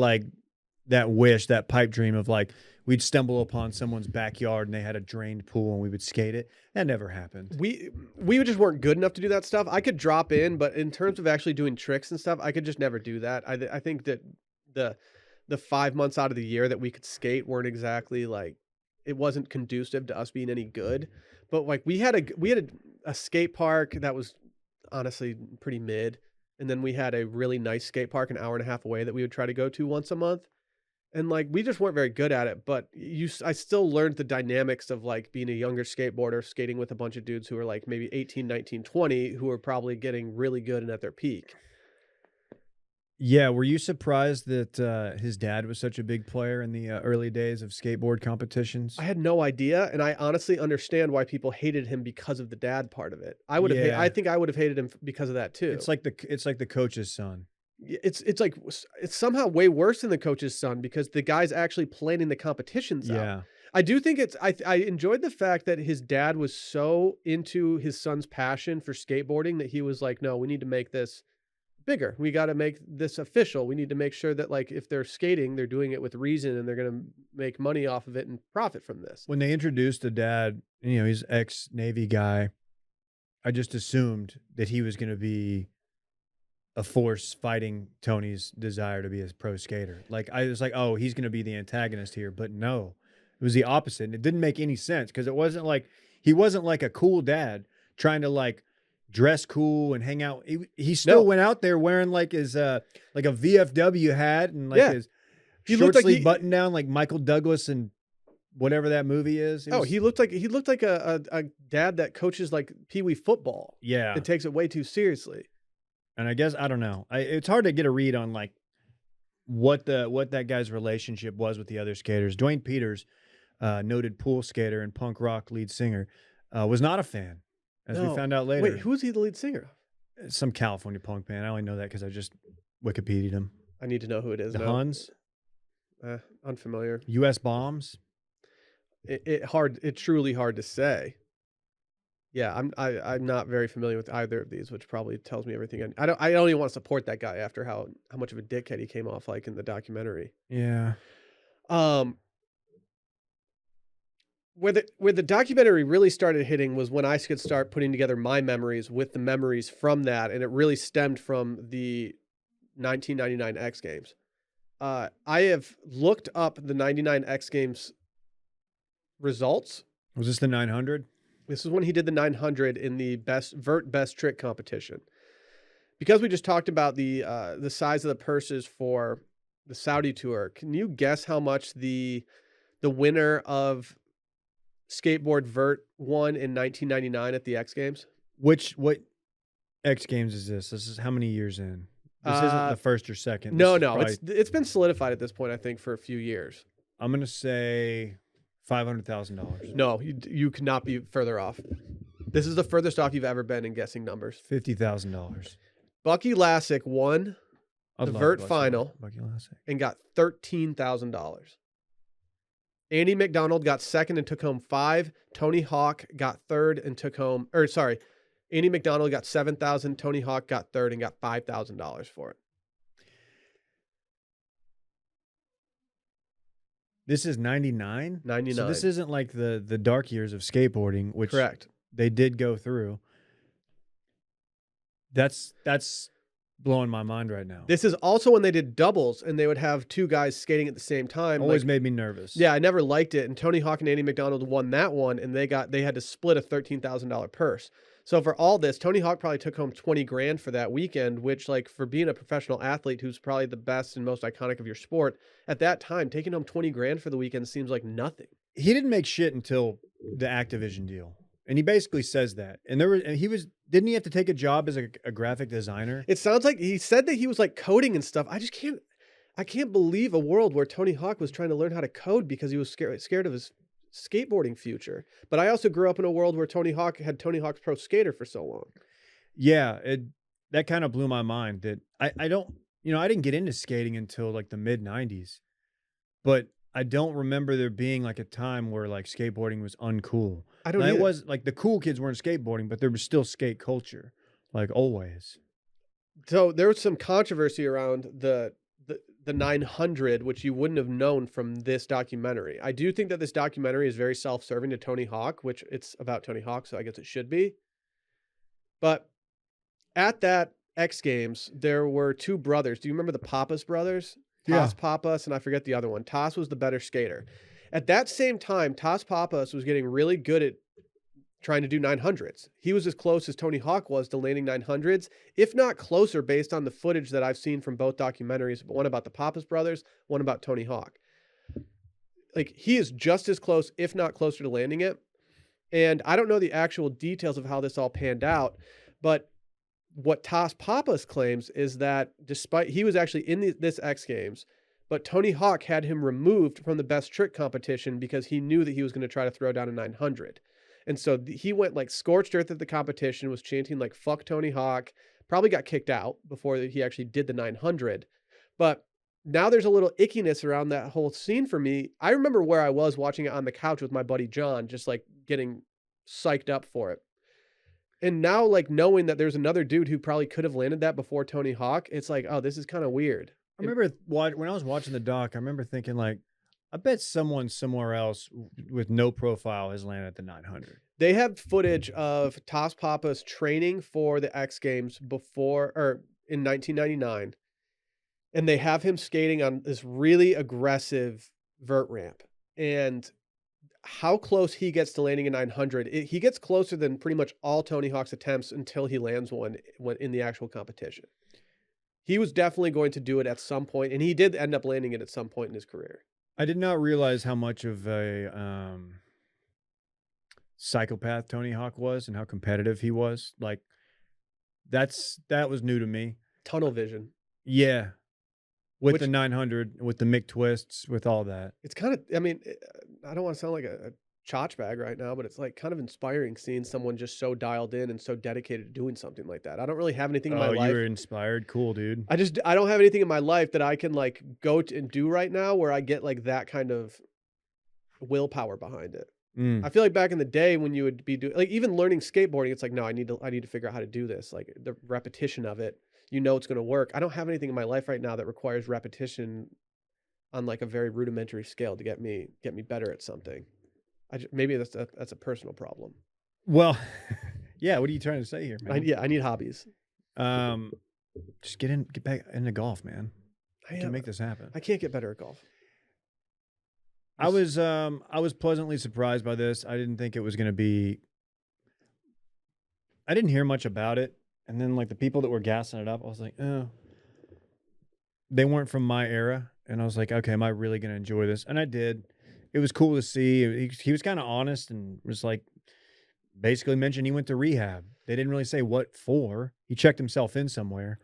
that wish, that pipe dream of like, we'd stumble upon someone's backyard and they had a drained pool and we would skate it. That never happened. We just weren't good enough to do that stuff. I could drop in, but in terms of actually doing tricks and stuff, I could just never do that. I think that the 5 months out of the year that we could skate weren't exactly like, it wasn't conducive to us being any good. But like, we had a skate park that was honestly pretty mid, and then we had a really nice skate park an hour and a half away that we would try to go to once a month. And like, we just weren't very good at it, but I still learned the dynamics of like being a younger skateboarder, skating with a bunch of dudes who are like maybe 18, 19, 20, who are probably getting really good and at their peak. Yeah. Were you surprised that his dad was such a big player in the early days of skateboard competitions? I had no idea, and I honestly understand why people hated him because of the dad part of it. I think I would have hated him because of that too. It's like the coach's son. It's somehow way worse than the coach's son, because the guy's actually planning the competitions out. Yeah. I do think I enjoyed the fact that his dad was so into his son's passion for skateboarding that he was like, no, we need to make this bigger. We got to make this official. We need to make sure that like, if they're skating, they're doing it with reason and they're going to make money off of it and profit from this. When they introduced the dad, he's ex-Navy guy, I just assumed that he was going to be a force fighting Tony's desire to be a pro skater. Like, I was like, oh, he's going to be the antagonist here. But no, it was the opposite. And it didn't make any sense, because it wasn't like, he wasn't like a cool dad trying to like dress cool and hang out. He still went out there wearing like his like a VFW hat and like his short sleeve button down, like Michael Douglas and whatever that movie is. He looked like a dad that coaches like Pee Wee football. Yeah. It takes it way too seriously. And I guess, I don't know. It's hard to get a read on like what that guy's relationship was with the other skaters. Dwayne Peters, noted pool skater and punk rock lead singer, was not a fan, as we found out later. Wait, who's he the lead singer of? Some California punk band. I only know that because I just Wikipedia'd him. I need to know who it is. The Huns? Unfamiliar. U.S. Bombs? It's truly hard to say. Yeah, I'm not very familiar with either of these, which probably tells me everything. I don't even want to support that guy after how much of a dickhead he came off like in the documentary. Yeah. Where the documentary really started hitting was when I could start putting together my memories with the memories from that, and it really stemmed from the 1999 X Games. I have looked up the 99 X Games results. Was this the 900? This is when he did the 900 in the best trick competition. Because we just talked about the size of the purses for the Saudi tour, can you guess how much the winner of skateboard vert won in 1999 at the X Games? What X Games is this? This is how many years in? This isn't Uh, the first or second. This no, is no, probably. it's been solidified at this point, I think, for a few years. I'm gonna say $500,000. No, you cannot be further off. This is the furthest off you've ever been in guessing numbers. $50,000. Bucky Lasek won the vert final Bucky Lasek. and got $13,000. Andy McDonald got second and took home 5. Tony Hawk got third and took home, or sorry, Andy McDonald got 7,000. Tony Hawk got third and got $5,000 for it. This is 99? 99. So this isn't like the dark years of skateboarding, which Correct. they did go through. That's blowing my mind right now. This is also when they did doubles and they would have two guys skating at the same time. Always made me nervous. Yeah, I never liked it. And Tony Hawk and Andy McDonald won that one, and they had to split a $13,000 purse. So for all this, Tony Hawk probably took home 20 grand for that weekend, which, like, for being a professional athlete who's probably the best and most iconic of your sport, at that time, taking home 20 grand for the weekend seems like nothing. He didn't make shit until the Activision deal. And he basically says that. And didn't he have to take a job as a graphic designer? It sounds like he said that he was like coding and stuff. I can't believe a world where Tony Hawk was trying to learn how to code because he was scared of his skateboarding future. But I also grew up in a world where Tony Hawk had Tony Hawk's Pro Skater for so long. Yeah, that kind of blew my mind that I didn't get into skating until like the mid 90s. But I don't remember there being like a time where like skateboarding was uncool. I don't know. either. It was like the cool kids weren't skateboarding, but there was still skate culture, like always. So there was some controversy around the 900, which you wouldn't have known from this documentary. I do think that this documentary is very self-serving to Tony Hawk, which it's about Tony Hawk, so I guess it should be. But at that X Games, there were two brothers. Do you remember the Pappas brothers? Toss Pappas, and I forget the other one. Toss was the better skater. At that same time, Toss Pappas was getting really good at trying to do 900s. He was as close as Tony Hawk was to landing 900s, if not closer based on the footage that I've seen from both documentaries, but one about the Pappas brothers, one about Tony Hawk. Like, he is just as close, if not closer to landing it. And I don't know the actual details of how this all panned out, but what Toss Pappas claims is that despite he was actually in this X Games, but Tony Hawk had him removed from the best trick competition because he knew that he was going to try to throw down a 900. And so he went like scorched earth at the competition, was chanting like "fuck Tony Hawk," probably got kicked out before he actually did the 900. But now there's a little ickiness around that whole scene for me. I remember where I was watching it on the couch with my buddy John, just like getting psyched up for it. And now, like, knowing that there's another dude who probably could have landed that before Tony Hawk, it's like, oh, this is kind of weird. I remember when I was watching the doc, I remember thinking like, I bet someone somewhere else with no profile has landed at the 900. They have footage of Toss Pappas training for the X Games in 1999. And they have him skating on this really aggressive vert ramp. And how close he gets to landing a 900, he gets closer than pretty much all Tony Hawk's attempts until he lands one in the actual competition. He was definitely going to do it at some point, and he did end up landing it at some point in his career. I did not realize how much of a psychopath Tony Hawk was and how competitive he was. Like, that was new to me. Tunnel vision. Yeah. With the 900, with the Mick twists, with all that. It's kind of, I mean, I don't want to sound like a chotch bag right now, but it's like kind of inspiring seeing someone just so dialed in and so dedicated to doing something like that. I don't really have anything in my life. Oh, you were inspired? Cool, dude. I don't have anything in my life that I can like go and do right now where I get like that kind of willpower behind it. I feel like back in the day when you would be doing, like, even learning skateboarding, it's like, no, I need to figure out how to do this. Like, the repetition of it, it's going to work. I don't have anything in my life right now that requires repetition on like a very rudimentary scale to get me better at something. Maybe that's a personal problem. Well, yeah. What are you trying to say here, man? I need hobbies. Just get back into golf, man. I can make this happen. I can't get better at golf. I was pleasantly surprised by this. I didn't think it was going to be. I didn't hear much about it And then like the people that were gassing it up, I was like, oh, they weren't from my era. And I was like, okay, am I really going to enjoy this? And I did. It was cool to see. He was kind of honest and was like, basically mentioned he went to rehab. They didn't really say what for. He checked himself in somewhere.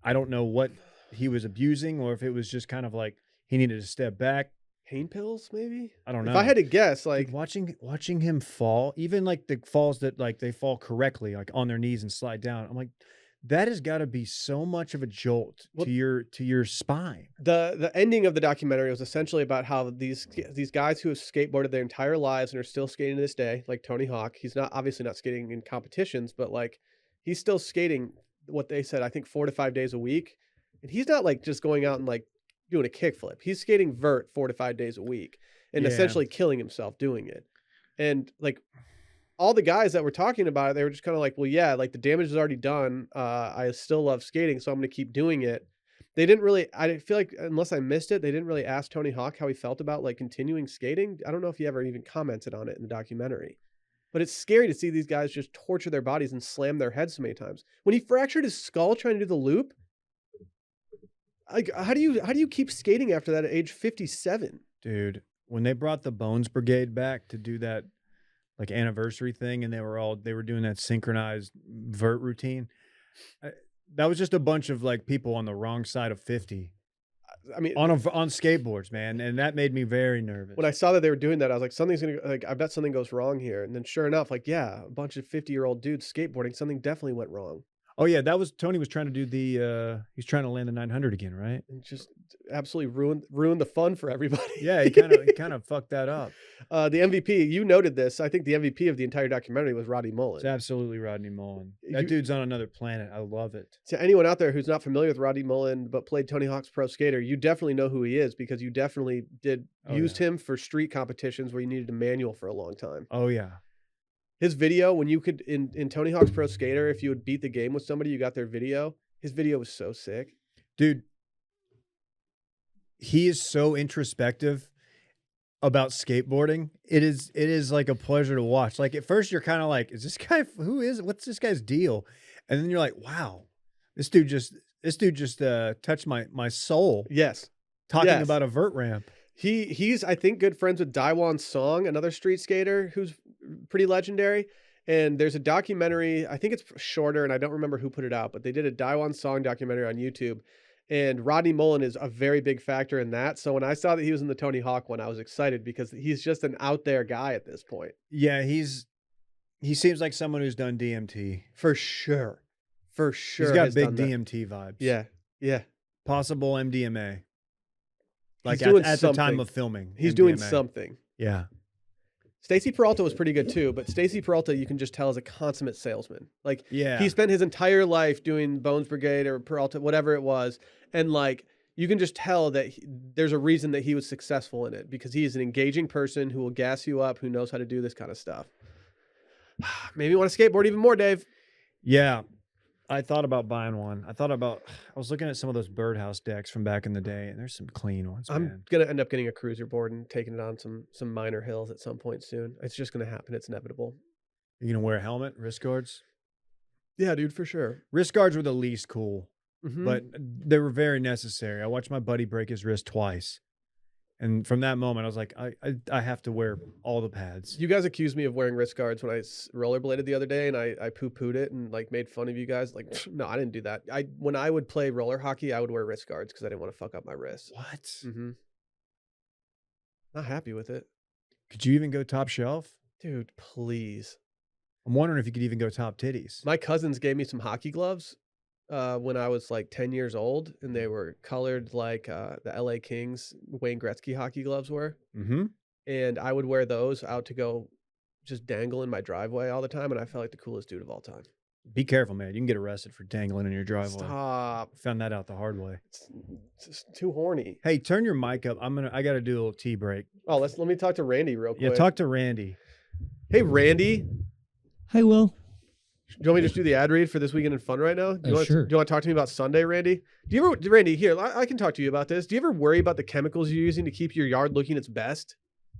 I don't know what he was abusing or if it was just kind of like he needed to step back. Pain pills, maybe? I don't know. If I had to guess, like Dude, watching him fall, even like the falls that like they fall correctly, like on their knees and slide down. I'm like, that has got to be so much of a jolt to your spine. The ending of the documentary was essentially about how these guys who have skateboarded their entire lives and are still skating to this day, like Tony Hawk. He's not obviously not skating in competitions, but like he's still skating what they said, I think 4 to 5 days a week. And he's not like just going out and like doing a kickflip. He's skating vert 4 to 5 days a week and essentially killing himself doing it. And like all the guys that were talking about it, they were just kind of like, well, yeah, like the damage is already done. I still love skating, so I'm going to keep doing it. They didn't really, I feel like unless I missed it, they didn't really ask Tony Hawk how he felt about like continuing skating. I don't know if he ever even commented on it in the documentary, but it's scary to see these guys just torture their bodies and slam their heads so many times. When he fractured his skull trying to do the loop, like how do you keep skating after that at age 57? Dude, when they brought the Bones Brigade back to do that like anniversary thing and they were doing that synchronized vert routine, that was just a bunch of like people on the wrong side of 50. I mean, on skateboards, man, and that made me very nervous. When I saw that they were doing that, I was like, something's gonna like. I bet something goes wrong here. And then, sure enough, like, yeah, a bunch of 50-year-old dudes skateboarding. Something definitely went wrong. Oh yeah, that was Tony was trying to do the. He's trying to land the 900 again, right? And just absolutely ruined the fun for everybody. Yeah, he kind of fucked that up. The MVP, you noted this. I think the MVP of the entire documentary was Rodney Mullen. It's absolutely Rodney Mullen. That dude's on another planet. I love it. To anyone out there who's not familiar with Rodney Mullen but played Tony Hawk's Pro Skater, you definitely know who he is because you definitely used him for street competitions where you needed a manual for a long time. Oh yeah. His video, when you could in Tony Hawk's Pro Skater, if you would beat the game with somebody, you got their video. His video was so sick. Dude, he is so introspective about skateboarding. It is like a pleasure to watch. Like at first you're kind of like, is this guy what's this guy's deal? And then you're like, wow, this dude just touched my soul. Yes. Talking about a vert ramp. He's I think good friends with Daiwan Song, another street skater who's pretty legendary. And there's a documentary, I think it's shorter and I don't remember who put it out, but they did a Daiwan Song documentary on YouTube. And Rodney Mullen is a very big factor in that. So when I saw that he was in the Tony Hawk one, I was excited because he's just an out there guy at this point. Yeah, he seems like someone who's done DMT. For sure. For sure. He's got big DMT vibes. Yeah. Yeah. Possible MDMA. Like at the time of filming. He's MDMA. doing something. Yeah. Stacey Peralta was pretty good too, but Stacey Peralta, you can just tell is a consummate salesman. Like, yeah, he spent his entire life doing Bones Brigade or Peralta, whatever it was, and like you can just tell that there's a reason that he was successful in it because he is an engaging person who will gas you up, who knows how to do this kind of stuff. Maybe you want to skateboard even more, Dave. Yeah, I thought about buying one. I was looking at some of those birdhouse decks from back in the day, and there's some clean ones. I'm gonna end up getting a cruiser board and taking it on some minor hills at some point soon. It's just gonna happen. It's inevitable. You're gonna wear a helmet, wrist guards? Yeah, dude, for sure. Wrist guards were the least cool, but they were very necessary. I watched my buddy break his wrist twice. And from that moment, I was like, I have to wear all the pads. You guys accused me of wearing wrist guards when I rollerbladed the other day, and I poo-pooed it and like made fun of you guys. Like, no, I didn't do that. When I would play roller hockey, I would wear wrist guards because I didn't want to fuck up my wrists. What? Mm-hmm. Not happy with it. Could you even go top shelf? Dude, please. I'm wondering if you could even go top titties. My cousins gave me some hockey gloves when I was like 10 years old, and they were colored like the LA Kings Wayne Gretzky hockey gloves were. Mm-hmm. And I would wear those out to go just dangle in my driveway all the time, and I felt like the coolest dude of all time. Be careful, man. You can get arrested for dangling in your driveway. Stop. Found that out the hard way. It's just too horny. Hey, turn your mic up. I got to do a little tea break. Oh, let me talk to Randy real quick. Yeah, talk to Randy. Hey, Randy. Hi, Will. Do you want me to just do the ad read for This Weekend in Fun right now? Sure. Do you want to talk to me about Sunday, Randy? Randy, here, I can talk to you about this. Do you ever worry about the chemicals you're using to keep your yard looking its best?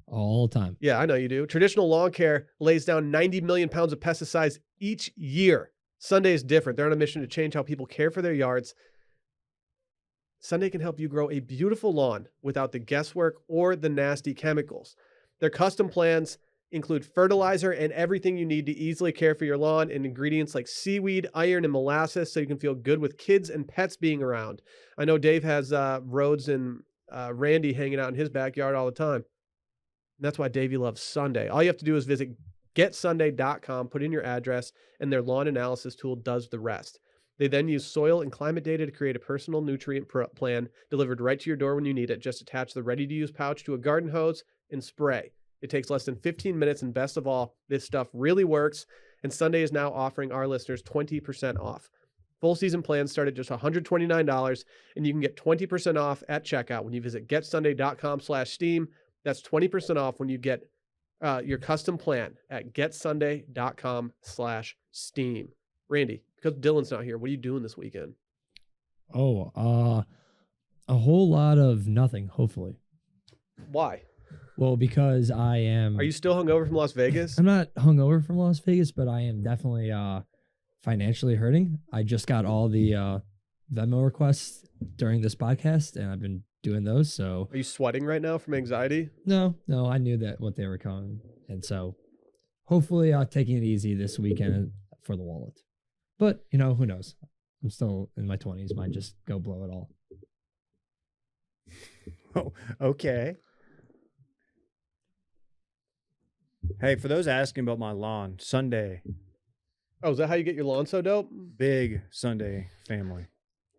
All the time. Yeah, I know you do. Traditional lawn care lays down 90 million pounds of pesticides each year. Sunday is different. They're on a mission to change how people care for their yards. Sunday can help you grow a beautiful lawn without the guesswork or the nasty chemicals. Their custom plans include fertilizer and everything you need to easily care for your lawn, and ingredients like seaweed, iron, and molasses so you can feel good with kids and pets being around. I know Dave has Rhodes and Randy hanging out in his backyard all the time. And that's why Davey loves Sunday. All you have to do is visit getsunday.com, put in your address, and their lawn analysis tool does the rest. They then use soil and climate data to create a personal nutrient plan delivered right to your door when you need it. Just attach the ready-to-use pouch to a garden hose and spray. It takes less than 15 minutes, and best of all, this stuff really works, and Sunday is now offering our listeners 20% off. Full season plans start at just $129, and you can get 20% off at checkout when you visit getsunday.com/steam. That's 20% off when you get your custom plan at getsunday.com/steam. Randy, because Dylan's not here, what are you doing this weekend? Oh, a whole lot of nothing, hopefully. Why? Well, because I am... Are you still hungover from Las Vegas? I'm not hungover from Las Vegas, but I am definitely financially hurting. I just got all the Venmo requests during this podcast, and I've been doing those, so... Are you sweating right now from anxiety? No, I knew that what they were coming, and so hopefully I'm taking it easy this weekend for the wallet. But, who knows? I'm still in my 20s. Might just go blow it all. Oh, okay. Hey, for those asking about my lawn, Sunday. Oh, is that how you get your lawn so dope? Big Sunday family.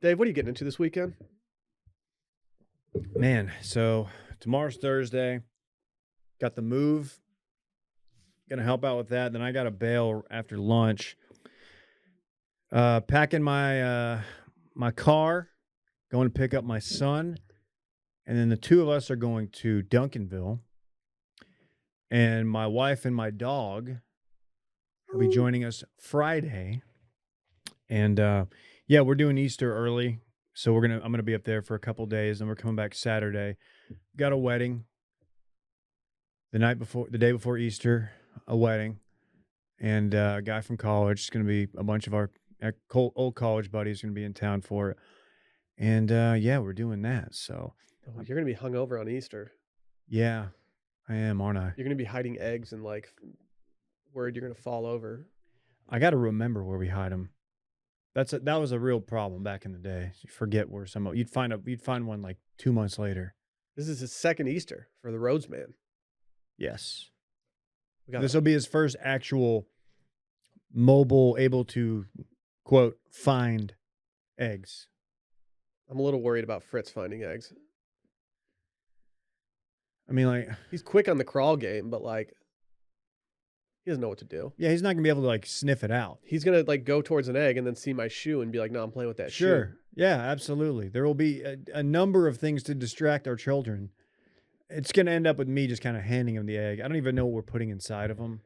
Dave, what are you getting into this weekend? Man, so tomorrow's Thursday. Got the move. Gonna help out with that. Then I got a bail after lunch. Packing my my car, going to pick up my son, and then the two of us are going to Duncanville. And my wife and my dog will be joining us Friday. And yeah, we're doing Easter early, so I'm gonna be up there for a couple days, and we're coming back Saturday. Got a wedding the day before Easter, a wedding, and a guy from college. It's gonna be a bunch of our old college buddies going to be in town for it. And yeah, we're doing that. So you're going to be hungover on Easter. Yeah, I am, aren't I? You're going to be hiding eggs and worried you're going to fall over. I got to remember where we hide them. That was a real problem back in the day. You forget where you'd find one like 2 months later. This is his second Easter for the Rhodes man. Yes. This will be his first actual mobile, able to, quote, find eggs. I'm a little worried about Fritz finding eggs. I mean, he's quick on the crawl game, but he doesn't know what to do. Yeah, he's not gonna be able to sniff it out. He's gonna go towards an egg and then see my shoe and be like, "No, I'm playing with that shoe." Sure. Yeah, absolutely. There will be a number of things to distract our children. It's gonna end up with me just kind of handing them the egg. I don't even know what we're putting inside of them.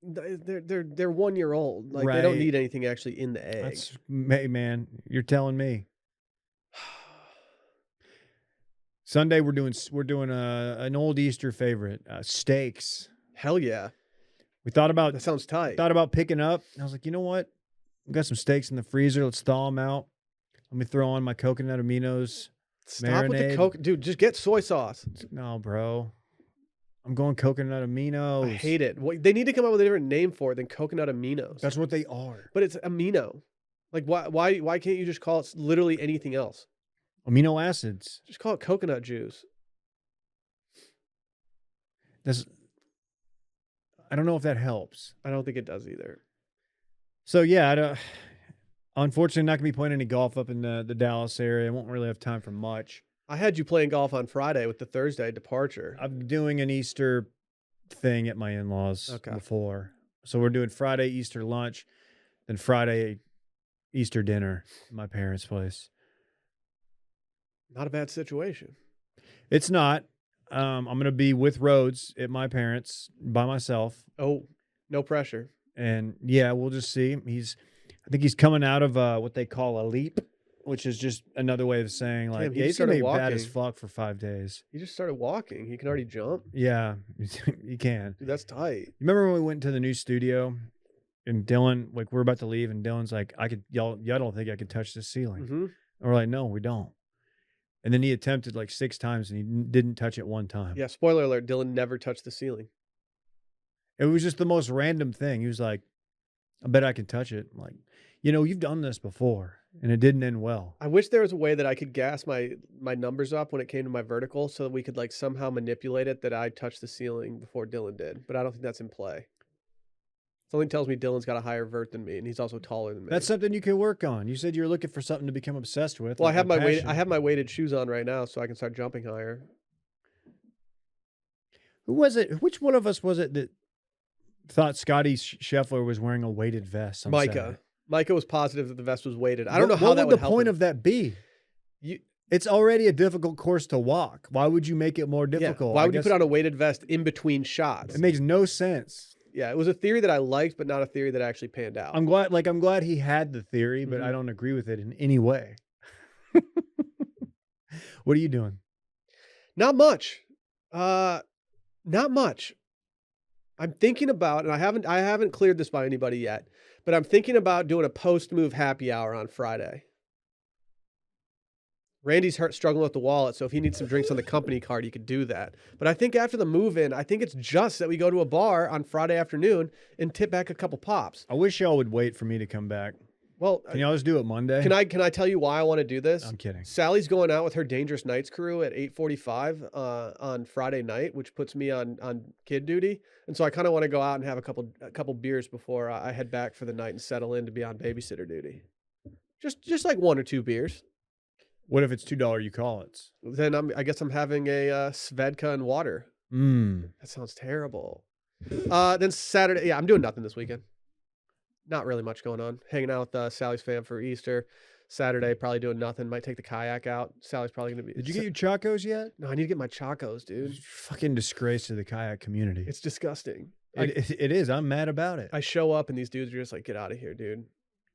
They're 1 year old. Right. They don't need anything actually in the egg. Hey, man, you're telling me. Sunday we're doing an old Easter favorite, steaks. Hell yeah. We thought about that. Sounds tight. Thought about picking up. I was like, you know what? We got some steaks in the freezer. Let's thaw them out. Let me throw on my coconut aminos. Stop with the coke, dude. Just get soy sauce. No, bro. I'm going coconut aminos. I hate it. They need to come up with a different name for it than coconut aminos. That's what they are. But it's amino. Why can't you just call it literally anything else? Amino acids. Just call it coconut juice. I don't know if that helps. I don't think it does either. So yeah, unfortunately not gonna be playing any golf up in the Dallas area. I won't really have time for much. I had you playing golf on Friday with the Thursday departure. I'm doing an Easter thing at my in-laws before. So we're doing Friday Easter lunch, then Friday Easter dinner at my parents' place. Not a bad situation. It's not. I'm going to be with Rhodes at my parents by myself. Oh, no pressure. And yeah, we'll just see. I think he's coming out of what they call a leap, which is just another way of saying he's going to be bad as fuck for 5 days. He just started walking. He can already jump. Yeah, he can. Dude, that's tight. You remember when we went to the new studio And Dylan, like, we're about to leave, and Dylan's like, y'all don't think I could touch this ceiling? Mm-hmm. And we're like, no, we don't. And then he attempted like 6 times, and he didn't touch it one time. Yeah, spoiler alert, Dylan never touched the ceiling. It was just the most random thing. He was like, I bet I can touch it. I'm like, you've done this before, and it didn't end well. I wish there was a way that I could gas my numbers up when it came to my vertical so that we could like somehow manipulate it that I touched the ceiling before Dylan did. But I don't think that's in play. Something tells me Dylan's got a higher vert than me, and he's also taller than me. That's something you can work on. You said you're looking for something to become obsessed with. Well, like I have my weighted shoes on right now, so I can start jumping higher. Who was it? Which one of us was it that thought Scotty Scheffler was wearing a weighted vest? Micah. Micah was positive that the vest was weighted. I don't know how what that would would the help point him. of that be? It's already a difficult course to walk. Why would you make it more difficult? Yeah. Why would you put on a weighted vest in between shots? It makes no sense. Yeah, it was a theory that I liked, but not a theory that actually panned out. I'm glad he had the theory, but I don't agree with it in any way. What are you doing? Not much. Not much. I'm thinking about, and I haven't cleared this by anybody yet, but I'm thinking about doing a post-move happy hour on Friday. Randy's struggling with the wallet, so if he needs some drinks on the company card, he could do that. But I think after the move-in, I think it's just that we go to a bar on Friday afternoon and tip back a couple pops. I wish y'all would wait for me to come back. Well, can y'all just do it Monday? Can I tell you why I want to do this? I'm kidding. Sally's going out with her Dangerous Nights crew at 8:45 on Friday night, which puts me on kid duty, and so I kind of want to go out and have a couple beers before I head back for the night and settle in to be on babysitter duty. Just like 1 or 2 beers. What if it's $2 you call it? Then I guess I'm having a Svedka and water. That sounds terrible. Then Saturday, yeah, I'm doing nothing this weekend. Not really much going on. Hanging out with Sally's fam for Easter. Saturday, probably doing nothing. Might take the kayak out. Sally's probably going to be... Did you get your Chacos yet? No, I need to get my Chacos, dude. Fucking disgrace to the kayak community. It's disgusting. It is. I'm mad about it. I show up and these dudes are just like, get out of here, dude.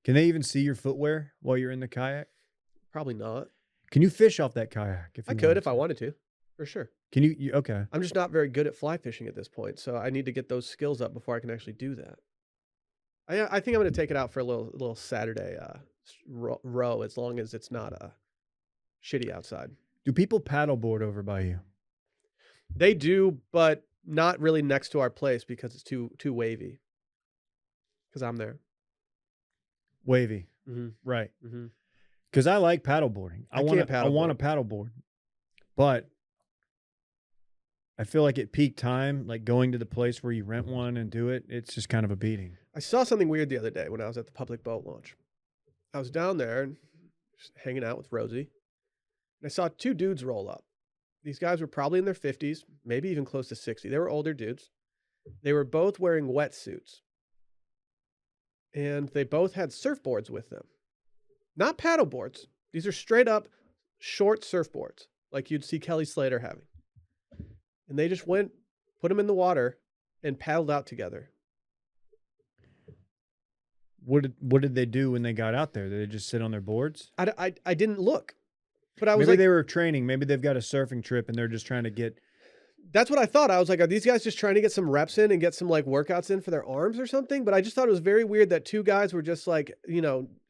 Can they even see your footwear while you're in the kayak? Probably not. Can you fish off that kayak? I could if I wanted to, for sure. Can you? Okay. I'm just not very good at fly fishing at this point, so I need to get those skills up before I can actually do that. I think I'm going to take it out for a little Saturday row, as long as it's not shitty outside. Do people paddleboard over by you? They do, but not really next to our place because it's too wavy. Because I'm there. Wavy, right? Because I like paddleboarding. I want a paddleboard, but I feel like at peak time, like going to the place where you rent one and do it, it's just kind of a beating. I saw something weird the other day when I was at the public boat launch. I was down there and just hanging out with Rosie, and I saw 2 dudes roll up. These guys were probably in their 50s, maybe even close to 60. They were older dudes. They were both wearing wetsuits, and they both had surfboards with them. Not paddle boards. These are straight up short surfboards, like you'd see Kelly Slater having. And they just went, put them in the water, and paddled out together. What did they do when they got out there? Did they just sit on their boards? I didn't look, but I was maybe like, they were training. Maybe they've got a surfing trip and they're just trying to get. That's what I thought. I was like, are these guys just trying to get some reps in and get some like workouts in for their arms or something? But I just thought it was very weird that 2 guys were just like,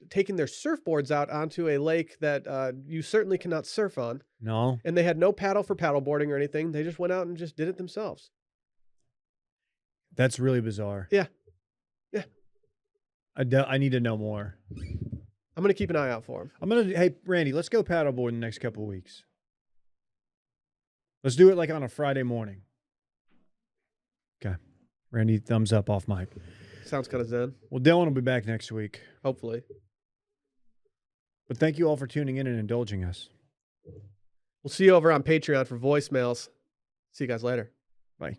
taking their surfboards out onto a lake that you certainly cannot surf on. No. And they had no paddle for paddleboarding or anything. They just went out and just did it themselves. That's really bizarre. Yeah. I need to know more. I'm going to keep an eye out for them. Hey, Randy, let's go paddleboard in the next couple of weeks. Let's do it like on a Friday morning. Okay. Randy, thumbs up off mic. Sounds kind of zen. Well, Dylan will be back next week. Hopefully. But thank you all for tuning in and indulging us. We'll see you over on Patreon for voicemails. See you guys later. Bye.